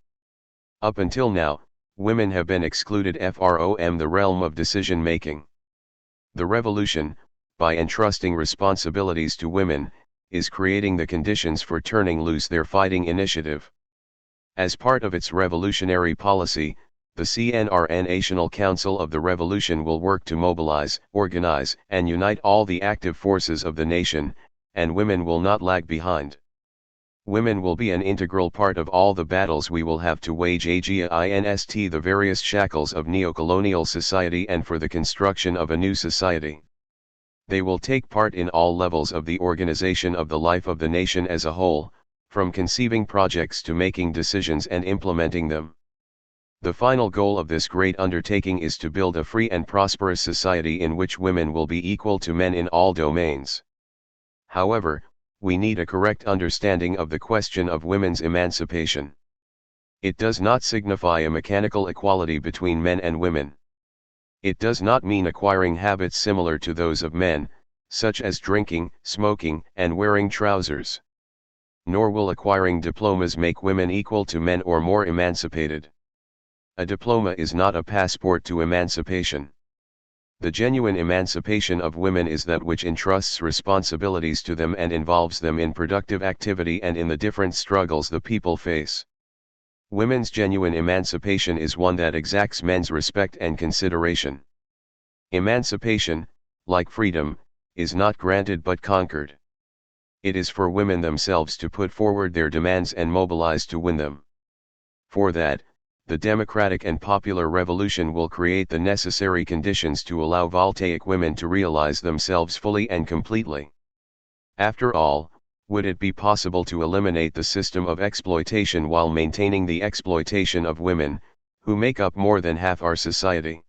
Up until now, women have been excluded from the realm of decision-making. The revolution, by entrusting responsibilities to women, is creating the conditions for turning loose their fighting initiative. As part of its revolutionary policy, the CNR National Council of the Revolution will work to mobilize, organize, and unite all the active forces of the nation, and women will not lag behind. Women will be an integral part of all the battles we will have to wage against the various shackles of neocolonial society and for the construction of a new society. They will take part in all levels of the organization of the life of the nation as a whole, from conceiving projects to making decisions and implementing them. The final goal of this great undertaking is to build a free and prosperous society in which women will be equal to men in all domains. However, we need a correct understanding of the question of women's emancipation. It does not signify a mechanical equality between men and women. It does not mean acquiring habits similar to those of men, such as drinking, smoking, and wearing trousers. Nor will acquiring diplomas make women equal to men or more emancipated. A diploma is not a passport to emancipation. The genuine emancipation of women is that which entrusts responsibilities to them and involves them in productive activity and in the different struggles the people face. Women's genuine emancipation is one that exacts men's respect and consideration. Emancipation, like freedom, is not granted but conquered. It is for women themselves to put forward their demands and mobilize to win them. For that, the democratic and popular revolution will create the necessary conditions to allow voltaic women to realize themselves fully and completely. After all, would it be possible to eliminate the system of exploitation while maintaining the exploitation of women, who make up more than half our society?